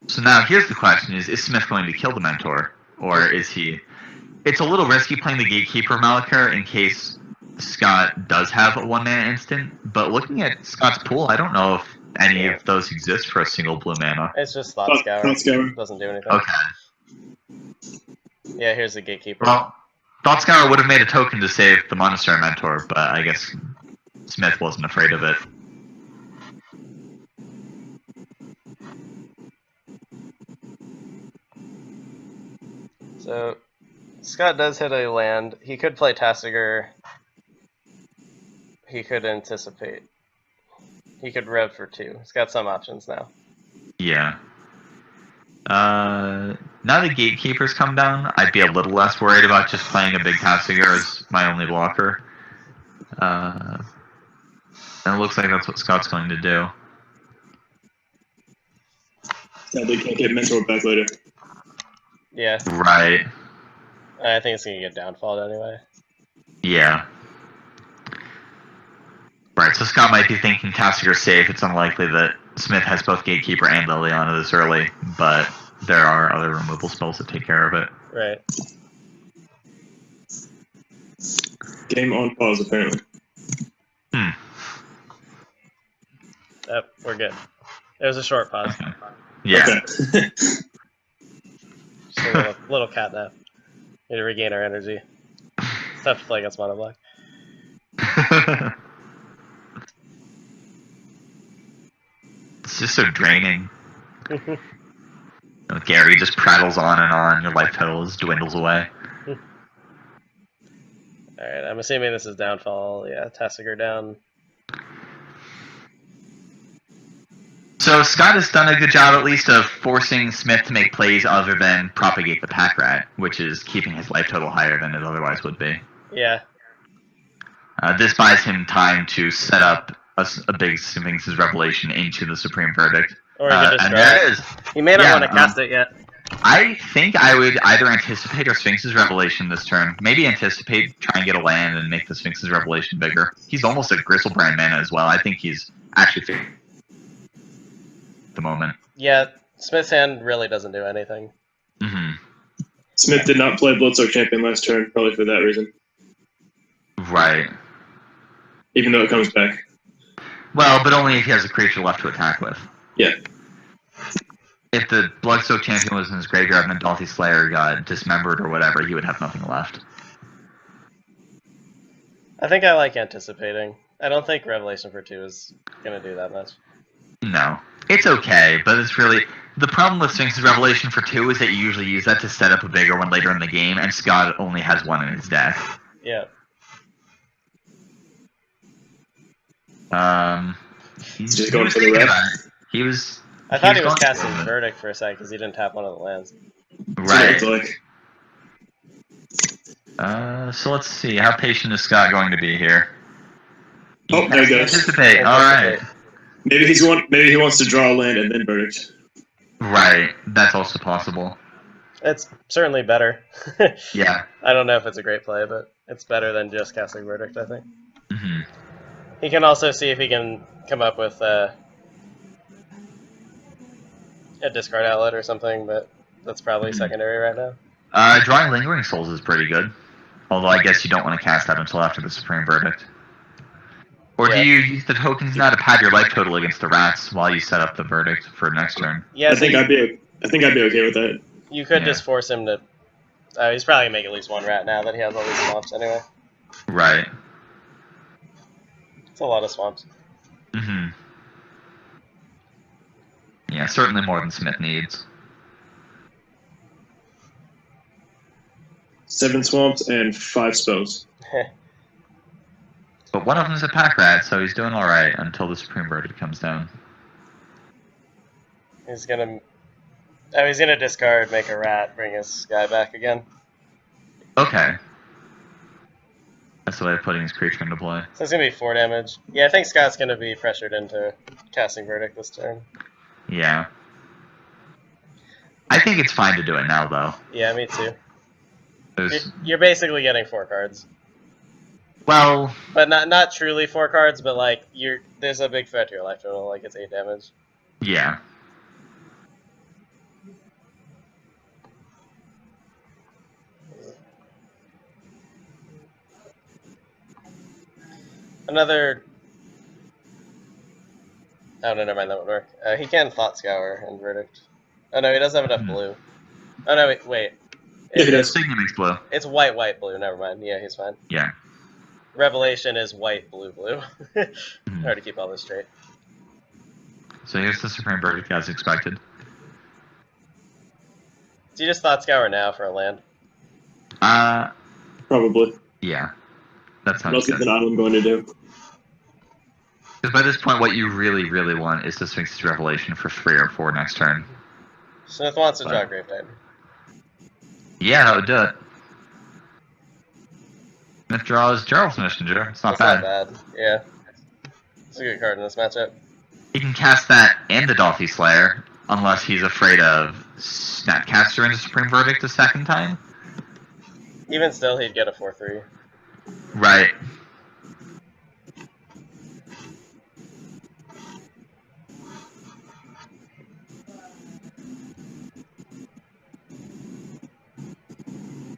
S2: So now here's the question, is Smith going to kill the Mentor? Or is he... It's a little risky playing the Gatekeeper Malakir in case Scott does have a 1-mana instant, but looking at Scott's pool, I don't know if any of those exist for a single blue mana.
S1: It's just Thought Scour.
S3: Thought Scour.
S1: Doesn't do anything.
S2: Okay.
S1: Yeah, here's the Gatekeeper.
S2: Well, Thought Scour would have made a token to save the Monastery Mentor, but I guess Smith wasn't afraid of it.
S1: So, Scott does hit a land. He could play Tasigur. He could anticipate. He could rev for 2. He's got some options now.
S2: Yeah. Now the Gatekeepers come down, I'd be a little less worried about just playing a big Tasigur as my only blocker. And it looks like that's what Scott's going to do.
S3: Sadly, can't get Mentor back later.
S1: Yeah,
S2: Right.
S1: I think it's going to get downfalled anyway.
S2: Yeah. Right, so Scott might be thinking Tassigur's safe. It's unlikely that Smith has both Gatekeeper and Liliana this early, but there are other removal spells that take care of it.
S1: Right.
S3: Game on pause, apparently.
S1: Yep, we're good. It was a short pause.
S2: Okay. Yeah.
S3: Okay.
S1: Just a little cat nap. Need to regain our energy. It's tough to play against Mono Black.
S2: It's just so draining. Gary just prattles on, your life total dwindles away.
S1: Alright, I'm assuming this is downfall. Yeah, Tasigur down.
S2: So Scott has done a good job at least of forcing Smith to make plays other than propagate the Pack Rat, which is keeping his life total higher than it otherwise would be.
S1: Yeah.
S2: This buys him time to set up a big Sphinx's Revelation into the Supreme Verdict.
S1: Or he could
S2: And
S1: destroy
S2: there
S1: it.
S2: it is.
S1: He may not
S2: Yeah,
S1: want to cast it yet.
S2: I think I would either anticipate or Sphinx's Revelation this turn. Maybe anticipate, try and get a land, and make the Sphinx's Revelation bigger. He's almost a Gristlebrand mana as well. I think he's actually at the moment.
S1: Yeah, Smith's hand really doesn't do anything.
S2: Mm-hmm.
S3: Smith did not play Bloodstock Champion last turn, probably for that reason.
S2: Right.
S3: Even though it comes back.
S2: Well, but only if he has a creature left to attack with.
S3: Yeah.
S2: If the Bloodstock Champion was in his graveyard and the Dalthy Slayer got dismembered or whatever, he would have nothing left.
S1: I think I like anticipating. I don't think Revelation for 2 is going to do that much.
S2: No. It's okay, but it's really... The problem with Sphinx's Revelation for 2 is that you usually use that to set up a bigger one later in the game, and Scott only has one in his deck.
S1: Yeah.
S3: He's just going for the ref.
S2: He was...
S1: I thought he was casting Verdict for a second because he didn't tap one of the lands.
S2: Right.
S3: Like.
S2: So let's see. How patient is Scott going to be here?
S3: Oh, there he goes.
S2: Anticipate. All right.
S3: Maybe he wants to draw a land and then Verdict.
S2: Right. That's also possible.
S1: It's certainly better.
S2: Yeah.
S1: I don't know if it's a great play, but it's better than just casting Verdict, I think.
S2: Mm-hmm.
S1: He can also see if he can come up with a discard outlet or something, but that's probably secondary right now.
S2: Drawing Lingering Souls is pretty good. Although I guess you don't want to cast that until after the Supreme Verdict. Or do you use the tokens now to pad your life total against the rats while you set up the Verdict for next turn?
S1: Yeah,
S3: I think I'd be okay with that.
S1: You could just force him to... he's probably going to make at least one rat now that he has all these swamps anyway.
S2: Right.
S1: It's a lot of swamps.
S2: Mm-hmm. Yeah, certainly more than Smith needs.
S3: 7 swamps and 5 spells.
S2: But one of them's a pack rat, so he's doing alright until the Supreme Verdict comes down.
S1: He's gonna... Oh, he's gonna discard, make a rat, bring his guy back again.
S2: Okay. That's the way of putting his creature into play.
S1: So it's gonna be 4 damage. Yeah, I think Scott's gonna be pressured into casting Verdict this turn.
S2: Yeah. I think it's fine to do it now, though.
S1: Yeah, me too. You're basically getting 4 cards.
S2: Well...
S1: But not truly 4 cards, but like, there's a big threat to your life total, like it's 8 damage.
S2: Yeah.
S1: Another... Oh, no, never mind, that would work. He can Thought Scour and Verdict. Oh, no, he doesn't have enough blue. Oh, no, wait.
S3: Yeah, he does.
S2: Sigma makes blue.
S1: It's white, blue, never mind. Yeah, he's fine.
S2: Yeah.
S1: Revelation is white, blue. Hard to keep all this straight.
S2: So here's the Supreme Verdict as expected.
S1: Do you just Thought Scour now for a land?
S3: Probably.
S2: Yeah. That sounds
S3: Most
S2: good.
S3: of I'm going to do.
S2: Because by this point, what you really, really want is the Sphinx's Revelation for 3 or 4 next turn.
S1: Smith wants to draw Grave Titan.
S2: Yeah, that would do it. Smith draws Gerald's Messenger. It's not
S1: That's
S2: bad.
S1: not bad. Yeah. It's a good card in this matchup.
S2: He can cast that and the Dalthy Slayer, unless he's afraid of Snapcaster into Supreme Verdict a second time.
S1: Even still, he'd get a 4/3.
S2: Right.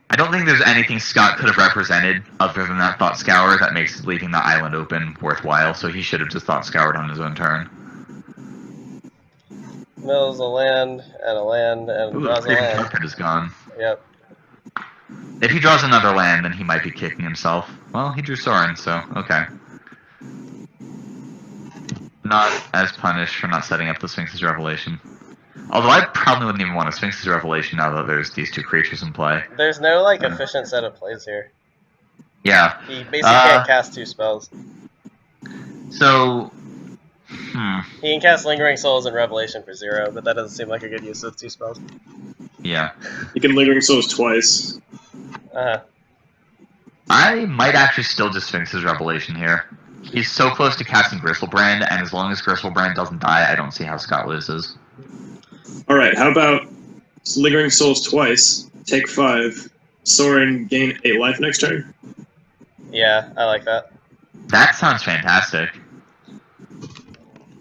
S2: I don't think there's anything Scott could have represented other than that Thought Scour that makes leaving the island open worthwhile, so he should have just Thought Scoured on his own turn.
S1: Mills a land, and draws a land.
S2: Market is gone.
S1: Yep.
S2: If he draws another land, then he might be kicking himself. Well, he drew Sorin, so okay. Not as punished for not setting up the Sphinx's Revelation. Although I probably wouldn't even want a Sphinx's Revelation now that there's these 2 creatures in play.
S1: There's no, like, efficient set of plays here.
S2: Yeah.
S1: He basically can't cast 2 spells.
S2: So...
S1: He can cast Lingering Souls and Revelation for 0, but that doesn't seem like a good use of 2 spells.
S2: Yeah.
S3: You can Lingering Souls twice.
S2: I might actually still just Sphinx's Revelation here. He's so close to casting Gristlebrand, and as long as Gristlebrand doesn't die, I don't see how Scott loses.
S3: Alright, how about Lingering Souls twice, take 5, Soren gain 8 life next turn.
S1: Yeah, I like that.
S2: That sounds fantastic.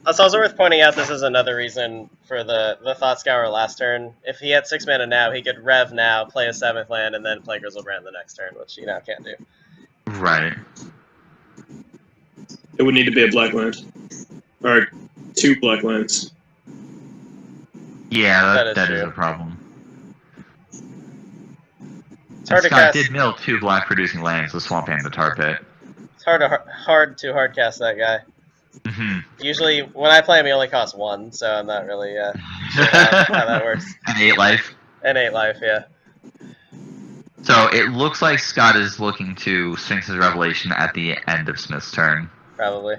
S1: It's also worth pointing out this is another reason for the Thought Scour last turn. If he had 6 mana now, he could rev now, play a 7th land, and then play Grizzlebrand the next turn, which he now can't do.
S2: Right.
S3: It would need to be a black land. Or 2 black lands.
S2: Yeah, that
S1: true.
S2: is a problem.
S1: It's hard to
S2: Scott
S1: cast.
S2: did mill 2 black producing lands, the Swamp and the Tar Pit.
S1: It's hard to hard cast that guy.
S2: Mm-hmm.
S1: Usually, when I play him, he only costs 1, so I'm not really sure how that works.
S2: And 8 life.
S1: And 8 life, yeah.
S2: So it looks like Scott is looking to Sphinx's Revelation at the end of Smith's turn.
S1: Probably.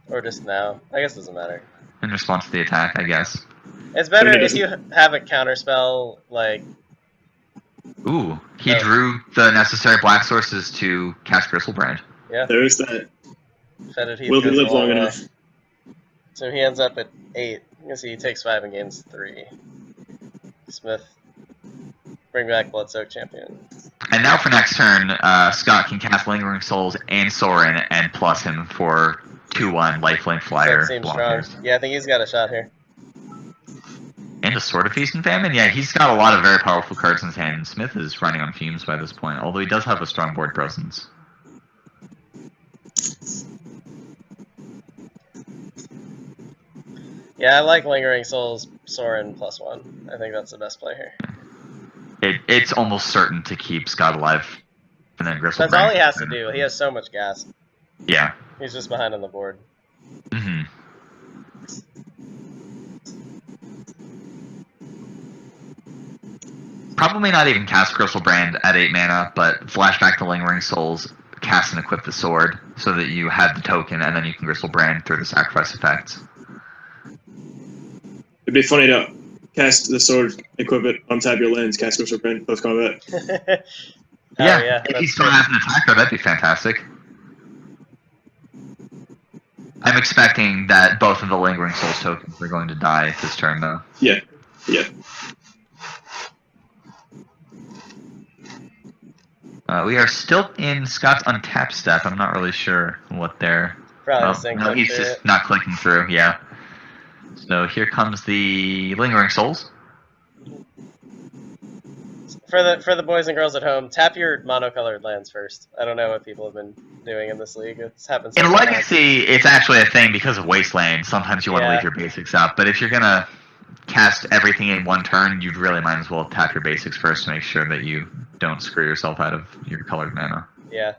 S1: Or just now. I guess it doesn't matter.
S2: In response to the attack, I guess.
S1: It's better if you have a counterspell, like...
S2: Ooh, he drew the necessary black sources to cast Grizzlebrand.
S1: Yeah.
S3: There's that.
S1: Fetid Heath
S3: Will he
S1: goes
S3: live
S1: a long
S3: long
S1: way.
S3: enough?
S1: So he ends up at 8. You can see he takes 5 and gains 3. Smith, bring back Bloodsoak Champion.
S2: And now for next turn, Scott can cast Lingering Souls and Sorin and plus him for 2/1 lifelink flyer
S1: That seems strong.
S2: blockers.
S1: Yeah, I think he's got a shot here.
S2: And a Sword of Feast and Famine? Yeah, he's got a lot of very powerful cards in his hand. Smith is running on fumes by this point, although he does have a strong board presence.
S1: Yeah, I like Lingering Souls, Sorin +1. I think that's the best play here.
S2: It's almost certain to keep Scott alive. And then Grizzlebrand.
S1: That's all he has to do. He has so much gas.
S2: Yeah.
S1: He's just behind on the board.
S2: Mm-hmm. Probably not even cast Grizzlebrand at 8 mana, but flashback to Lingering Souls, cast and equip the sword, so that you have the token, and then you can Grizzlebrand through the sacrifice effects.
S3: It'd be funny to cast the sword, equip it, untap your lands, cast Grizzlebrand, post combat.
S1: Yeah,
S2: if he still has an attacker, that'd be fantastic. I'm expecting that both of the Lingering Souls tokens are going to die this turn, though.
S3: Yeah.
S2: We are still in Scott's untapped step. I'm not really sure what they're...
S1: Probably
S2: no, he's just not clicking through, yeah. So here comes the Lingering Souls.
S1: For the boys and girls at home, tap your monocolored lands first. I don't know what people have been doing in this league. It's happened so
S2: In
S1: many times.
S2: Legacy, it's actually a thing because of Wasteland. Sometimes you want to leave your basics out, but if you're going to cast everything in one turn, you really might as well tap your basics first to make sure that you don't screw yourself out of your colored mana.
S1: Yeah.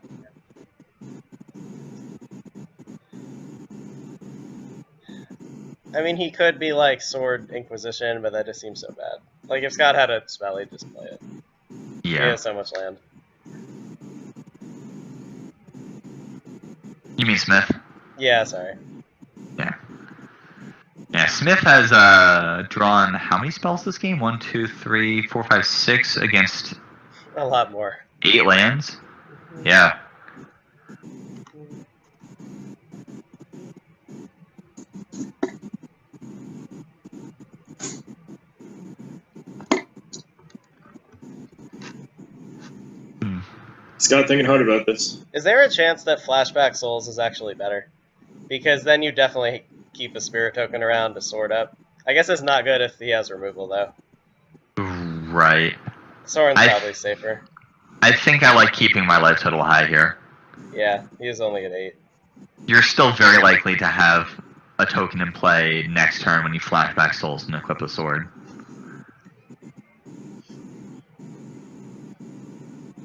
S1: I mean, he could be like Sword Inquisition, but that just seems so bad. Like, if Scott had a spell, he'd just play it. He
S2: Yeah.
S1: has so much land.
S2: You mean Smith?
S1: Yeah, sorry.
S2: Yeah. Yeah, Smith has drawn how many spells this game? 1, 2, 3, 4, 5, 6 against
S1: A lot more.
S2: 8 lands? Yeah.
S3: Scott thinking hard about this.
S1: Is there a chance that Flashback Souls is actually better? Because then you definitely keep a Spirit Token around to sword up. I guess it's not good if he has removal, though.
S2: Right.
S1: Soren's probably safer.
S2: I think I like keeping my life total high here.
S1: Yeah, he is only at 8.
S2: You're still very likely to have a token in play next turn when you flashback souls and equip a sword.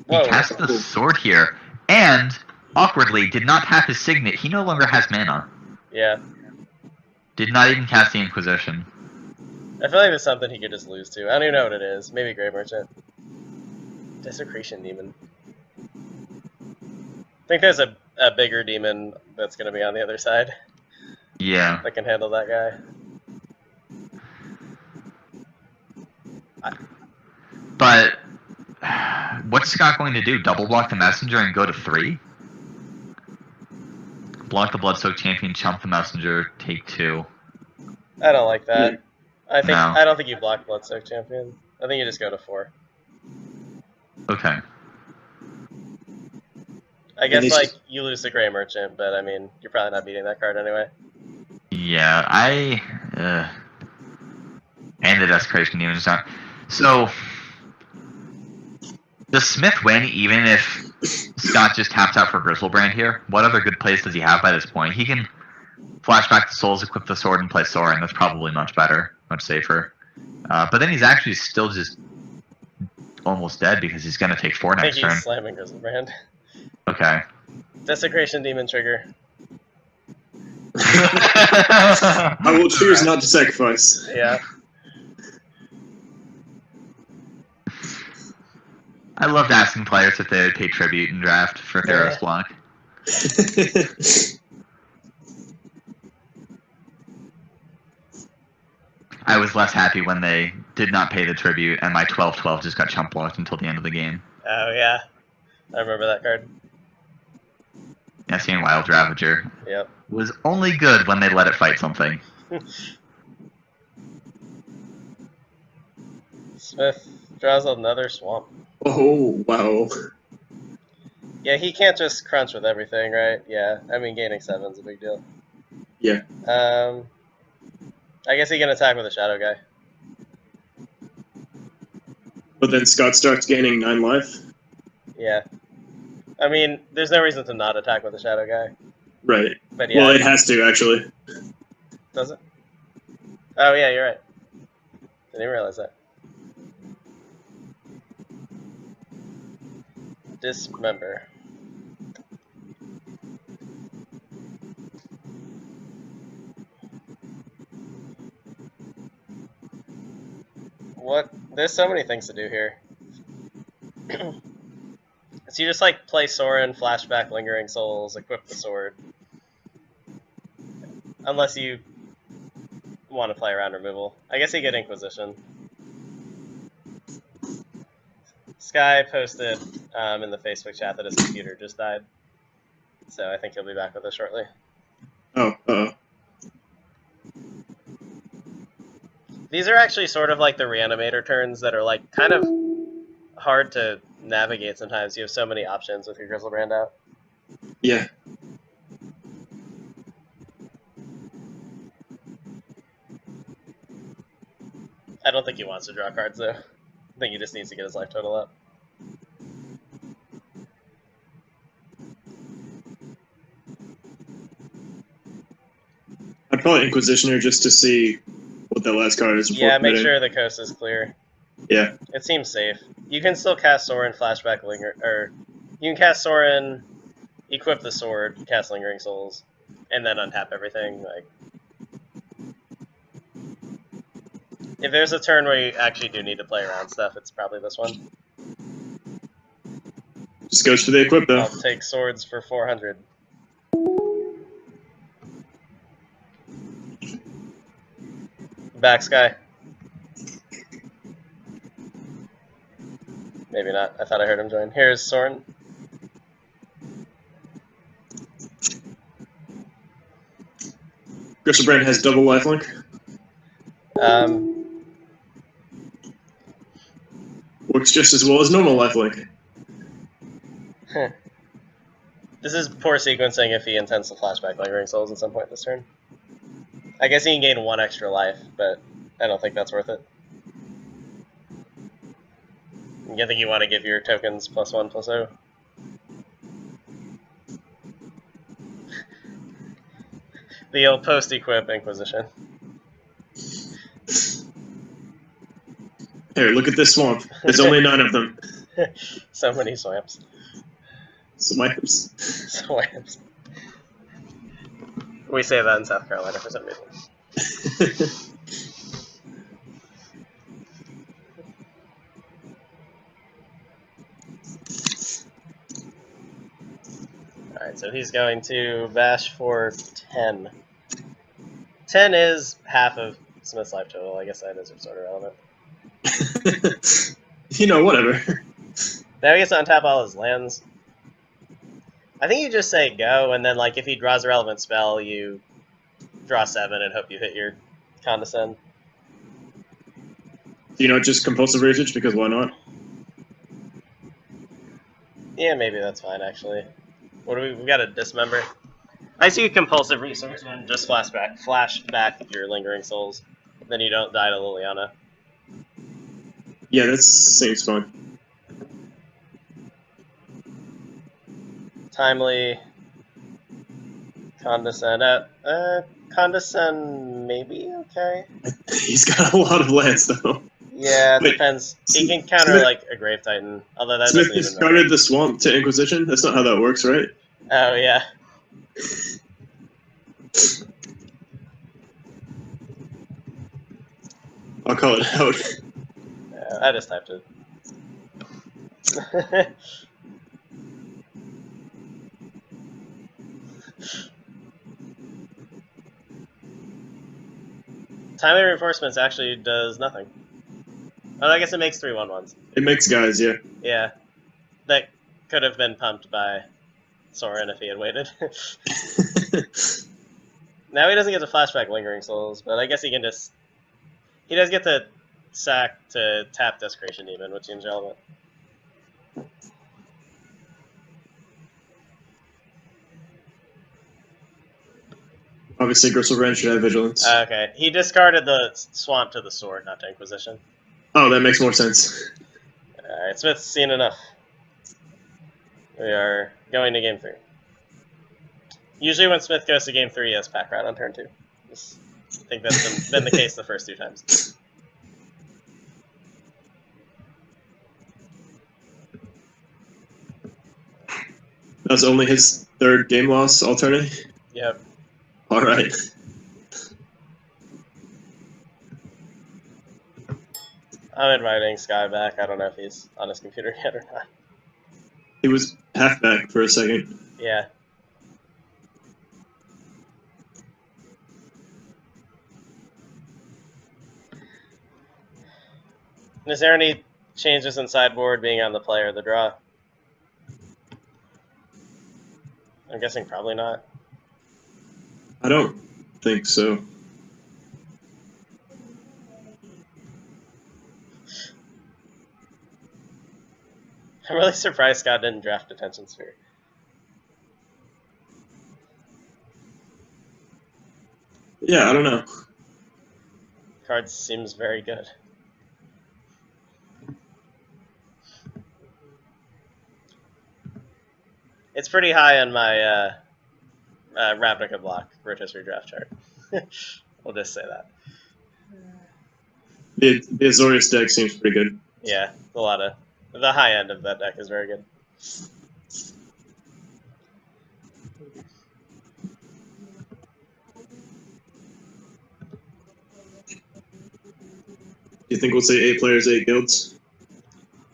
S1: Whoa.
S2: He cast the sword here, and, awkwardly, did not tap his signet. He no longer has mana.
S1: Yeah.
S2: Did not even cast the Inquisition.
S1: I feel like there's something he could just lose to. I don't even know what it is. Maybe Grave Merchant. Desecration Demon. I think there's a bigger demon that's going to be on the other side
S2: Yeah.
S1: that can handle that guy.
S2: But what's Scott going to do? Double block the messenger and go to 3? Block the Bloodsoaked Champion, chump the messenger, take 2.
S1: I don't like that.
S2: No.
S1: I don't think you block Bloodsoak Champion. I think you just go to 4.
S2: Okay.
S1: I guess like you lose the Grey Merchant, but I mean you're probably not beating that card anyway.
S2: Yeah, and the Desecration Demon is not. So, does Smith win even if Scott just taps out for Grizzlebrand here? What other good plays does he have by this point? He can flashback the souls, equip the sword, and play Sorin. That's probably much better, much safer. But then he's actually still just almost dead because he's going to take 4
S1: I think
S2: next turn.
S1: he's slamming Grizzlebrand.
S2: Okay.
S1: Desecration Demon trigger.
S3: I will choose not to sacrifice.
S1: Yeah.
S2: I loved asking players if they would pay tribute in draft for Theros block. I was less happy when they did not pay the tribute and my 12/12 just got chump blocked until the end of the game.
S1: Oh yeah. I remember that card.
S2: Yeah, seeing Wild Ravager
S1: Yep.
S2: was only good when they let it fight something.
S1: Smith draws another swamp.
S3: Oh, wow.
S1: Yeah, he can't just crunch with everything, right? Yeah, I mean gaining 7's a big deal.
S3: Yeah.
S1: I guess he can attack with a Shadow Guy.
S3: But then Scott starts gaining 9 life.
S1: Yeah. I mean, there's no reason to not attack with a Shadow Guy.
S3: Right.
S1: But yeah.
S3: Well, it has to, actually.
S1: Does it? Oh yeah, you're right. Didn't even realize that. Dismember. What? There's so many things to do here. So you just like play Sorin, flashback Lingering Souls, equip the sword. Unless you want to play around removal. I guess you get Inquisition. Sky posted in the Facebook chat that his computer just died. So I think he'll be back with us shortly.
S3: Oh, uh-oh.
S1: These are actually sort of like the reanimator turns that are like kind of hard to navigate sometimes. You have so many options with your Grizzlebrand out.
S3: Yeah.
S1: I don't think he wants to draw cards though. I think he just needs to get his life total up.
S3: I'd probably Inquisitioner just to see what that last card is.
S1: Yeah, make sure the coast is clear.
S3: Yeah.
S1: It seems safe. You can still cast Sorin, flashback Linger, or you can cast Sorin, equip the sword, cast Lingering Souls, and then untap everything. Like, if there's a turn where you actually do need to play around stuff, it's probably this one.
S3: Just goes for the equip though.
S1: I'll take swords for 400. Back Sky. Maybe not. I thought I heard him join. Here's Sorin.
S3: Grizzlebrand has double lifelink. Works just as well as normal lifelink.
S1: This is poor sequencing if he intends to flashback Lingering Souls at some point this turn. I guess he can gain 1 extra life, but I don't think that's worth it. I think you want to give your tokens +1/+0. The old post-equip Inquisition.
S3: Here, look at this swamp. There's only 9 of them.
S1: So many swamps.
S3: Swamps.
S1: Swamps. We say that in South Carolina for some reason. Alright, so he's going to bash for 10. 10 is half of Smith's life total. I guess that is sort of relevant.
S3: You know, whatever.
S1: Now he gets to untap all his lands. I think you just say go, and then like if he draws a relevant spell, you draw 7 and hope you hit your Condescend.
S3: Do you not just compulsive research because why not?
S1: Yeah, maybe that's fine, actually. What do we got a dismember? I see compulsive research and just flash back your lingering souls. Then you don't die to Liliana.
S3: Yeah, that seems fine.
S1: Timely. Condescend. Condescend maybe okay.
S3: He's got a lot of lands though.
S1: Yeah, it
S3: Wait,
S1: depends. He can counter
S3: Smith,
S1: like a Grave Titan, although that
S3: Smith
S1: doesn't even matter.
S3: discarded the swamp to Inquisition. That's not how that works, right?
S1: Oh yeah.
S3: I'll call it out.
S1: I just typed it. Timely reinforcements actually does nothing. Oh, I guess it makes 3/1/1s.
S3: It makes guys, yeah.
S1: Yeah, that could have been pumped by Soren if he had waited. Now he doesn't get to flashback Lingering Souls, but I guess he can just... He does get to sack to tap Desecration Demon, which seems relevant.
S3: Obviously, Gristlebrand should have vigilance.
S1: Okay, he discarded the Swamp to the Sword, not to Inquisition.
S3: Oh, that makes more sense.
S1: Alright, Smith's seen enough. We are going to game 3. Usually when Smith goes to game 3, he has Pack Rat on turn 2. I think that's been the case the first 2 times.
S3: That's only his third game loss alternate?
S1: Yep.
S3: Alright.
S1: I'm inviting Sky back. I don't know if he's on his computer yet or not.
S3: He was half back for a second.
S1: Yeah. Is there any changes in sideboard being on the play or the draw? I'm guessing probably not.
S3: I don't think so.
S1: I'm really surprised Scott didn't draft Detention Sphere.
S3: Yeah, I don't know.
S1: Card seems very good. It's pretty high on my Ravnica block rotisserie draft chart. We'll just say that.
S3: The Azorius deck seems pretty good.
S1: Yeah, a lot of... The high end of that deck is very good.
S3: Do you think we'll say 8 players, 8 guilds?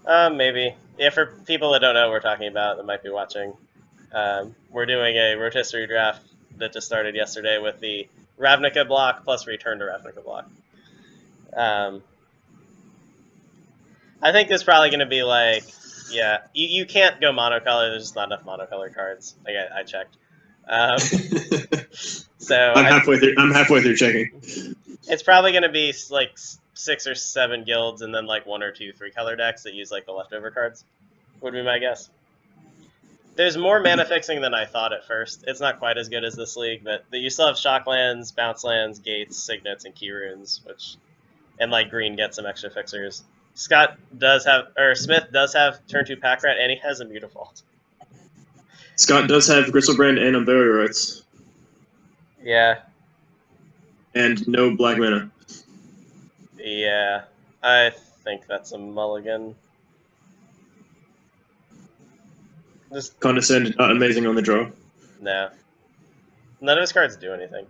S1: Maybe. Yeah, for people that don't know what we're talking about that might be watching, we're doing a rotisserie draft that just started yesterday with the Ravnica block plus Return to Ravnica block. I think there's probably going to be like, yeah, you can't go monocolor. There's just not enough monocolor cards. Like I checked. So
S3: I'm halfway through. I'm halfway through checking.
S1: it's probably going to be like 6 or 7 guilds and then like 1 or 2 3-color decks that use like the leftover cards. Would be my guess. There's more mana fixing than I thought at first. It's not quite as good as this league, but you still have shock lands, bounce lands, gates, signets, and key runes, which, and like green gets some extra fixers. Scott does have, or Smith does have turn 2 Pack Rat, and he has a Mutafault.
S3: Scott does have Gristlebrand and Unburial Rights.
S1: Yeah.
S3: And no black mana.
S1: Yeah. I think that's a mulligan. Just
S3: Condescend, not amazing on the draw.
S1: no. None of his cards do anything.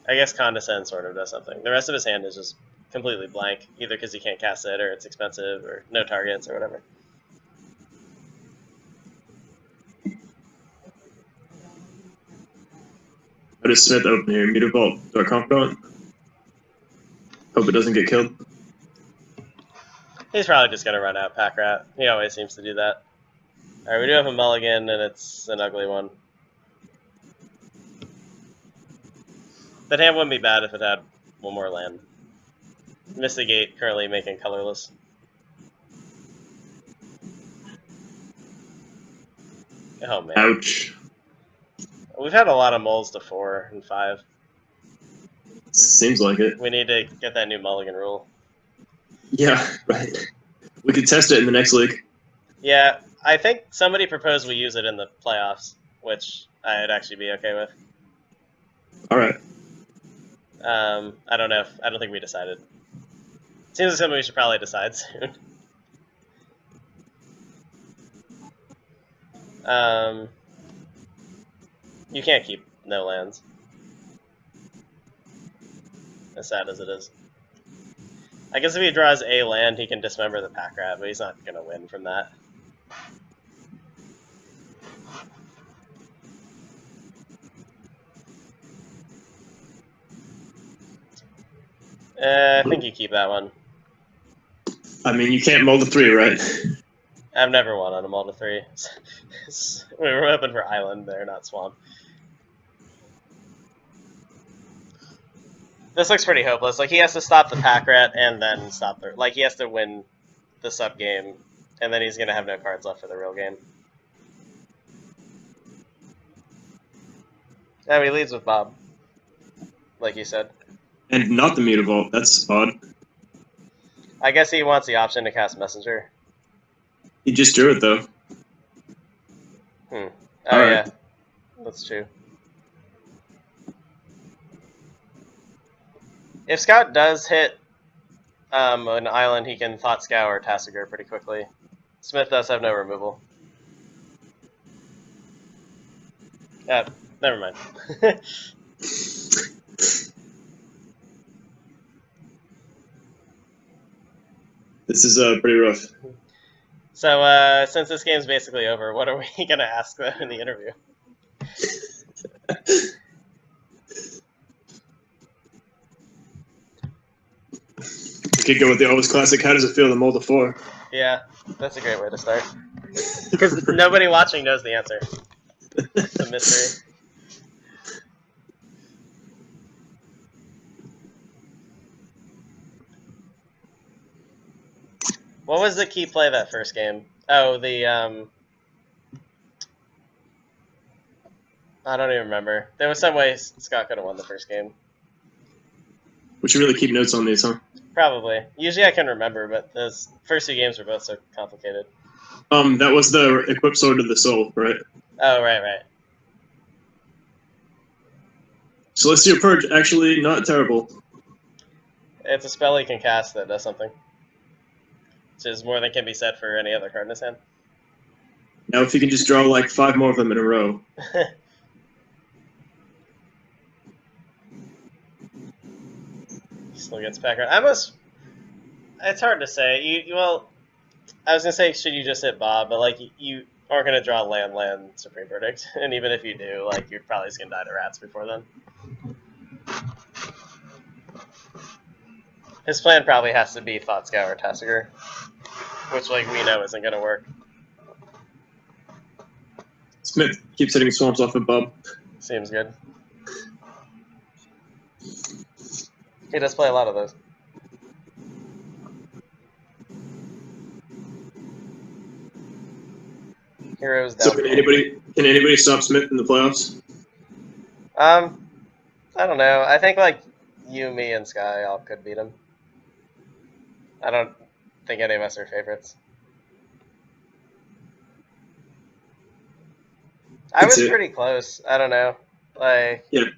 S1: I guess Condescend sort of does something. The rest of his hand is just completely blank, either because he can't cast it, or it's expensive, or no targets, or whatever.
S3: How does Smith open here? Mutavault, Dark Confidant? Hope it doesn't get killed.
S1: He's probably just going to run out Pack Rat. He always seems to do that. Alright, we do have a mulligan, and it's an ugly one. That hand wouldn't be bad if it had one more land. Mistigate currently making colorless. Oh man.
S3: Ouch.
S1: We've had a lot of moles to 4 and 5.
S3: Seems like it.
S1: We need to get that new mulligan rule.
S3: Yeah, right. We could test it in the next league.
S1: Yeah, I think somebody proposed we use it in the playoffs, which I'd actually be okay with.
S3: All right.
S1: I don't know. I don't think we decided. Seems like something we should probably decide soon. You can't keep no lands. As sad as it is. I guess if he draws a land, he can dismember the pack rat, but he's not going to win from that. I think you keep that one.
S3: I mean, you can't mold the 3, right?
S1: I've never won on a Multi 3. We were hoping for Island there, not Swamp. This looks pretty hopeless. Like, he has to stop the pack rat and then stop the... Like, he has to win the sub game, and then he's going to have no cards left for the real game. Yeah, he leads with Bob, like you said.
S3: And not the Mutavault. That's odd.
S1: I guess he wants the option to cast Messenger.
S3: He just drew it, though.
S1: Oh,
S3: All
S1: yeah.
S3: right.
S1: That's true. If Scott does hit an island, he can Thought Scour Tassiger pretty quickly. Smith does have no removal. Yeah, never mind.
S3: This is pretty rough.
S1: So, since this game's basically over, what are we going to ask them in the interview?
S3: Could go with the always classic. How does it feel to mold a 4?
S1: Yeah, that's a great way to start. Because nobody watching knows the answer. It's a mystery. What was the key play that first game? Oh, the I don't even remember. There was some way Scott could have won the first game.
S3: We should really keep notes on these, huh?
S1: Probably. Usually I can remember, but those first 2 games were both so complicated.
S3: That was the Equip Sword of the Soul, right?
S1: Oh, right.
S3: Celestial Purge, actually not terrible.
S1: It's a spell he can cast that does something. Which is more than can be said for any other card in his hand.
S3: Now if you can just draw like 5 more of them in a row.
S1: Still gets back around. It's hard to say. Well, I was gonna say, should you just hit Bob, but like you aren't gonna draw land Supreme Verdict, and even if you do, like you're probably just gonna die to rats before then. His plan probably has to be Thought Scour Tassiger, which like we know isn't gonna work.
S3: Smith keeps hitting swamps off of Bob.
S1: Seems good. He does play a lot of those. Heroes down.
S3: So can anybody stop Smith in the playoffs?
S1: I don't know. I think like you, me, and Sky all could beat him. I don't think any of us are favorites. I was pretty close. I don't know. Like,
S3: yeah.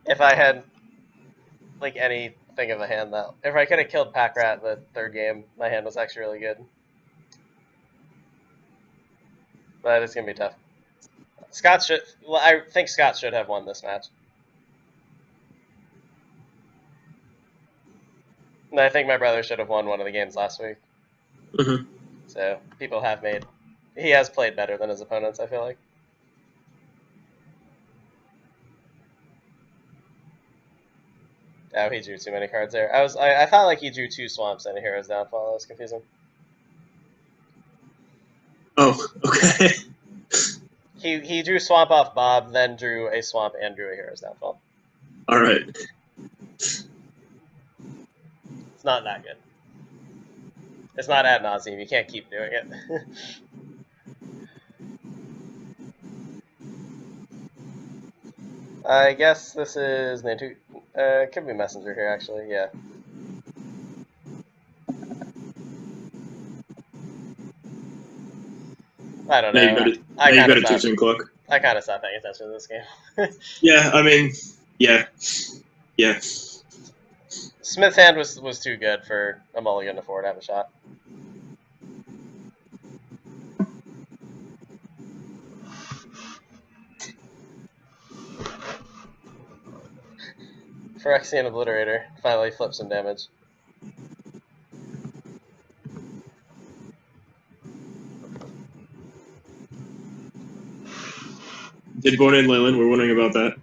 S1: If I had like anything of a hand that if I could have killed Pack Rat the 3rd game, my hand was actually really good. But it's gonna be tough. I think Scott should have won this match. And I think my brother should have won one of the games last week.
S3: Mm-hmm.
S1: So people have made. He has played better than his opponents, I feel like. Oh, he drew too many cards there. I thought like he drew 2 swamps and a Hero's Downfall. That was confusing.
S3: Oh, okay.
S1: He drew swamp off Bob, then drew a swamp and drew a Hero's Downfall.
S3: All right.
S1: It's not that good. It's not ad nauseum. You can't keep doing it. I guess this is Nantu. Could be Messenger here, actually. Yeah. I don't know.
S3: Now you've got it too soon, Clock.
S1: I kind of stopped paying attention to this game.
S3: Yeah, I mean, yeah.
S1: Smith's hand was too good for a mulligan to 4 to have a shot. Phyrexian Obliterator finally flipped some damage.
S3: Did Born in Leyland, we're wondering about that.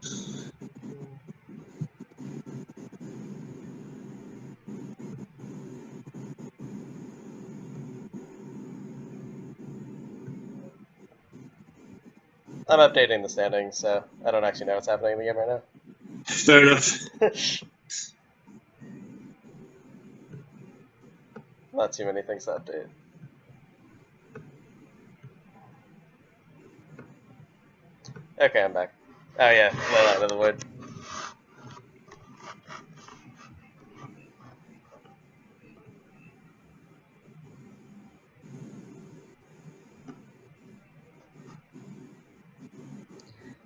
S1: I'm updating the standings, so I don't actually know what's happening in the game right now.
S3: Fair enough.
S1: Not too many things to update. Okay, I'm back. Oh yeah, Leyline of the Void.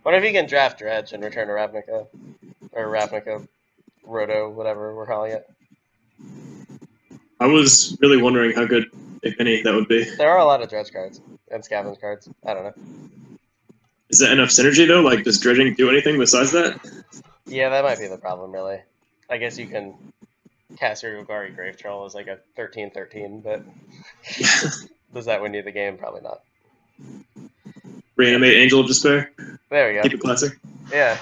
S1: Wonder if you can draft Dredge and return a Ravnica. Or Ravnica Roto, whatever we're calling it.
S3: I was really wondering how good, if any, that would be.
S1: There are a lot of Dredge cards and Scavenge cards. I don't know.
S3: Is that enough synergy, though? Like, does dredging do anything besides that?
S1: Yeah, that might be the problem, really. I guess you can cast your Golgari Grave Troll as like a 13/13, but does that win you the game? Probably not.
S3: Reanimate Angel of Despair?
S1: There we go.
S3: Keep it classic.
S1: Yeah.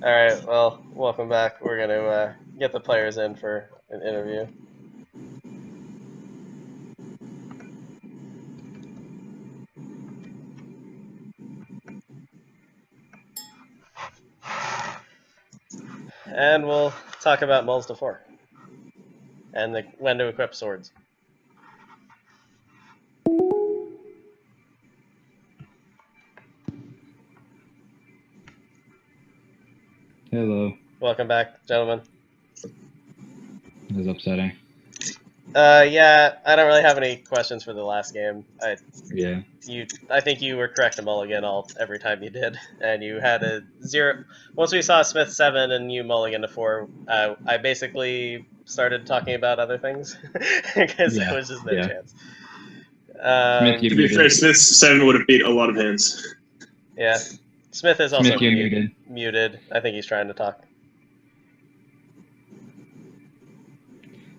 S1: Alright, well, welcome back. We're going to get the players in for an interview. And we'll talk about Mulls to 4. And when to equip swords.
S4: Hello.
S1: Welcome back, gentlemen.
S4: It was upsetting.
S1: Yeah, I don't really have any questions for the last game. I think you were correct to mulligan every time you did, and you had a 0. Once we saw Smith 7 and you mulligan to 4, I basically started talking about other things because there was just no chance.
S3: To be fair, Smith's 7 would have beat a lot of hands.
S1: Yeah, Smith is also
S4: muted.
S1: Muted. I think he's trying to talk.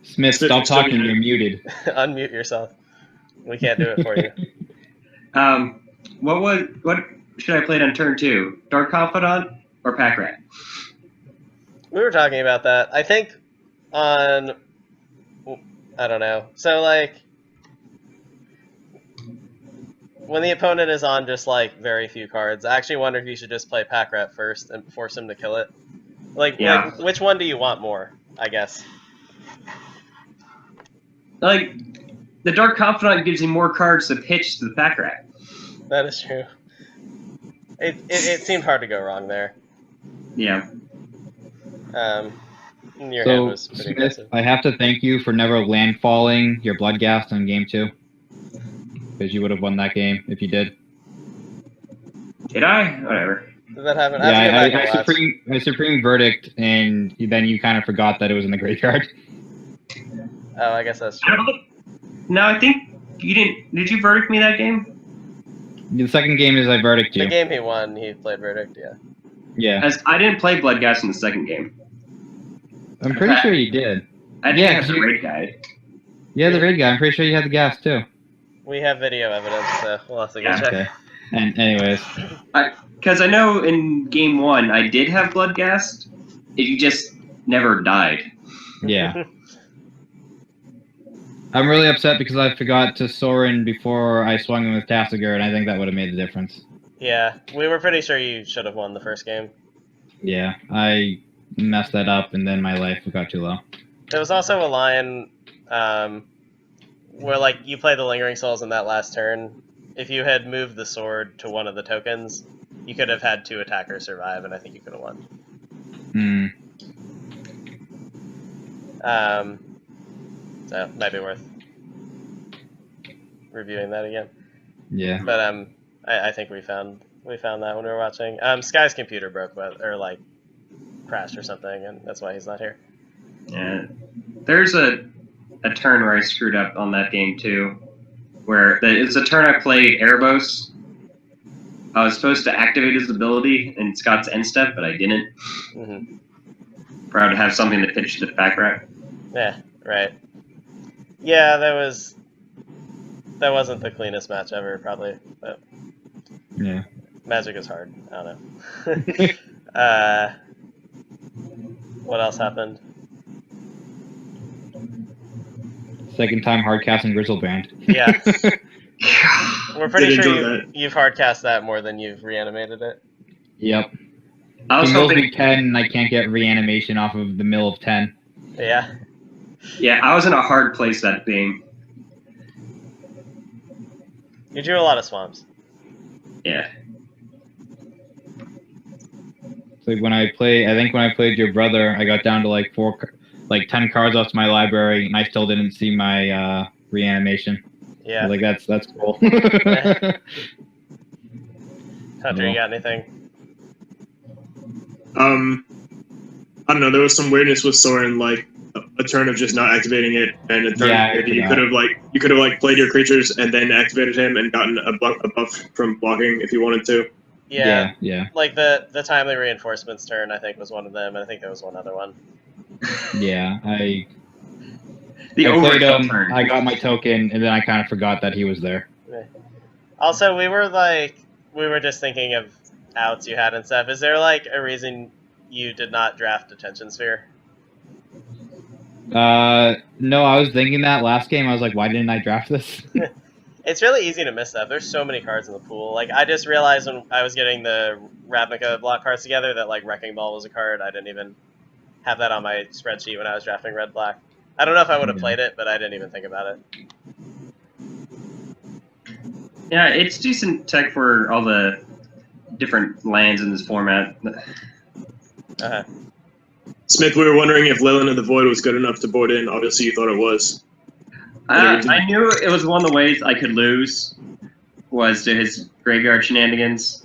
S4: Smith, stop talking. You're muted.
S1: Unmute yourself. We can't do it for you.
S5: What should I play on turn 2? Dark Confidant or Pack Rat?
S1: We were talking about that. I think on, I don't know. So like, when the opponent is on just like very few cards, I actually wonder if you should just play Pack Rat first and force him to kill it. Like which one do you want more? I guess.
S5: Like, the Dark Confidant gives you more cards to pitch to the Pack Rat.
S1: That is true. It seemed hard to go wrong there.
S5: Yeah.
S1: Your hand was pretty
S4: Smith,
S1: aggressive.
S4: I have to thank you for never landfalling your Bloodghast in game 2. Because you would have won that game if you did.
S5: Did I? Whatever.
S1: Did that happen?
S4: Yeah, I Supreme Verdict, and then you kind of forgot that it was in the graveyard.
S1: Oh, I guess that's true.
S5: No, I think you didn't. Did you verdict me that game?
S4: The second game is I verdict you.
S1: The game he won, he played Verdict, yeah.
S4: Yeah.
S5: As I didn't play Bloodghast in the second game.
S4: I'm pretty sure you did.
S5: I didn't have the raid guide.
S4: Yeah, the raid guy. I'm pretty sure you had the gas too.
S1: We have video evidence, so we'll have to go check.
S4: Okay. And anyways.
S5: Because I know in game 1 I did have Bloodghast. You just never died.
S4: Yeah. I'm really upset because I forgot to Sorin before I swung him with Tassiger, and I think that would have made the difference.
S1: Yeah, we were pretty sure you should have won the first game.
S4: Yeah, I messed that up, and then my life got too low.
S1: There was also a line where, like, you play the Lingering Souls in that last turn. If you had moved the sword to one of the tokens, you could have had 2 attackers survive, and I think you could have won.
S4: Hmm.
S1: So might be worth reviewing that again.
S4: Yeah.
S1: But I think we found that when we were watching. Sky's computer broke, or like crashed or something, and that's why he's not here.
S5: Yeah. There's a turn where I screwed up on that game too, where it's a turn I played Erebos. I was supposed to activate his ability in Scott's end step, but I didn't.
S1: Mm-hmm.
S5: Proud to have something to pitch to the back rack.
S1: Yeah, right. Yeah, that wasn't the cleanest match ever, probably, but
S4: Yeah.
S1: Magic is hard. I don't know. What else happened?
S4: Second time hardcasting Grizzlebrand.
S1: Yeah. We're pretty
S3: Did
S1: sure
S3: enjoy that.
S1: you've hardcast that more than you've reanimated it.
S4: Yep.
S5: I was
S4: The mill's
S5: hoping.
S4: big 10, and I can't get reanimation off of the mill of 10.
S1: Yeah.
S5: Yeah, I was in a hard place that game.
S1: You drew a lot of swamps.
S5: Yeah.
S4: So when I played your brother, I got down to like 10 cards off my library, and I still didn't see my reanimation. I
S1: Yeah.
S4: was like, that's cool.
S1: Hunter, you got anything?
S3: I don't know. There was some weirdness with Soren, like a turn of just not activating it, and a turn
S4: Yeah,
S3: maybe you
S4: I
S3: could have played your creatures and then activated him and gotten a buff from blocking if you wanted to.
S1: Yeah.
S4: Yeah.
S1: Like the timely reinforcements turn, I think, was one of them, and I think there was one other one.
S4: Yeah. I
S5: The
S4: played
S5: overkill
S4: him,
S5: turn.
S4: I got my token, and then I kind of forgot that he was there.
S1: Also, we were just thinking of outs you had and stuff. Is there like a reason you did not draft Detention Sphere?
S4: No, I was thinking that last game. I was like, why didn't I draft this?
S1: It's really easy to miss stuff. There's so many cards in the pool. Like, I just realized when I was getting the Ravnica block cards together that, like, Wrecking Ball was a card. I didn't even have that on my spreadsheet when I was drafting Red-Black. I don't know if I would have played it, but I didn't even think about it.
S5: Yeah, it's decent tech for all the different lands in this format.
S1: Uh-huh.
S3: Smith, we were wondering if Leyland of the Void was good enough to board in. Obviously, you thought it was.
S5: I knew it was one of the ways I could lose was to his graveyard shenanigans.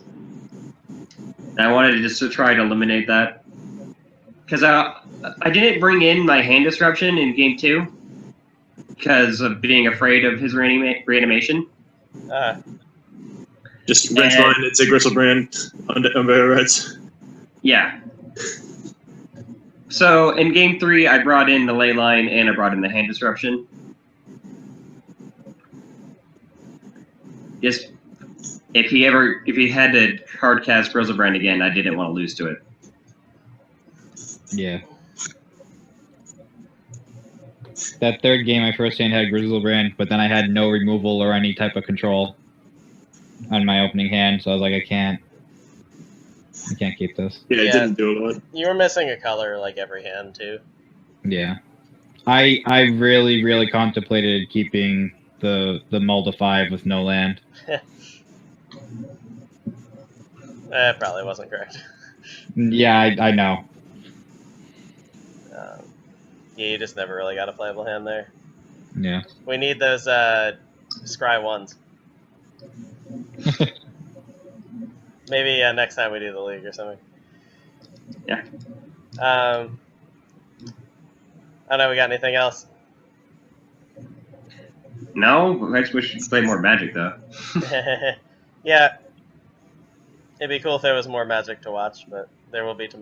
S5: And I wanted to just to try to eliminate that. Because I didn't bring in my hand disruption in game 2 because of being afraid of his reanimation.
S3: Just wrench mine. It's a Grizzlebrand on Reds.
S5: Yeah. So in game 3, I brought in the ley line and I brought in the hand disruption. Just if he had to hardcast Grizzlebrand again, I didn't want to lose to it.
S4: Yeah. That third game, I first hand had Grizzlebrand, but then I had no removal or any type of control on my opening hand, so I was like, I can't keep this.
S3: Yeah, it
S1: Yeah.
S3: didn't do a lot.
S1: You were missing a color, like, every hand, too.
S4: Yeah. I really, really contemplated keeping the mull to 5 with no land.
S1: That probably wasn't correct.
S4: Yeah, I know.
S1: Yeah, you just never really got a playable hand there.
S4: Yeah.
S1: We need those Scry 1s. Maybe next time we do the league or something.
S5: Yeah.
S1: I don't know, we got anything else?
S5: No, I just wish we could play more Magic though.
S1: Yeah. It'd be cool if there was more Magic to watch, but there will be tomorrow.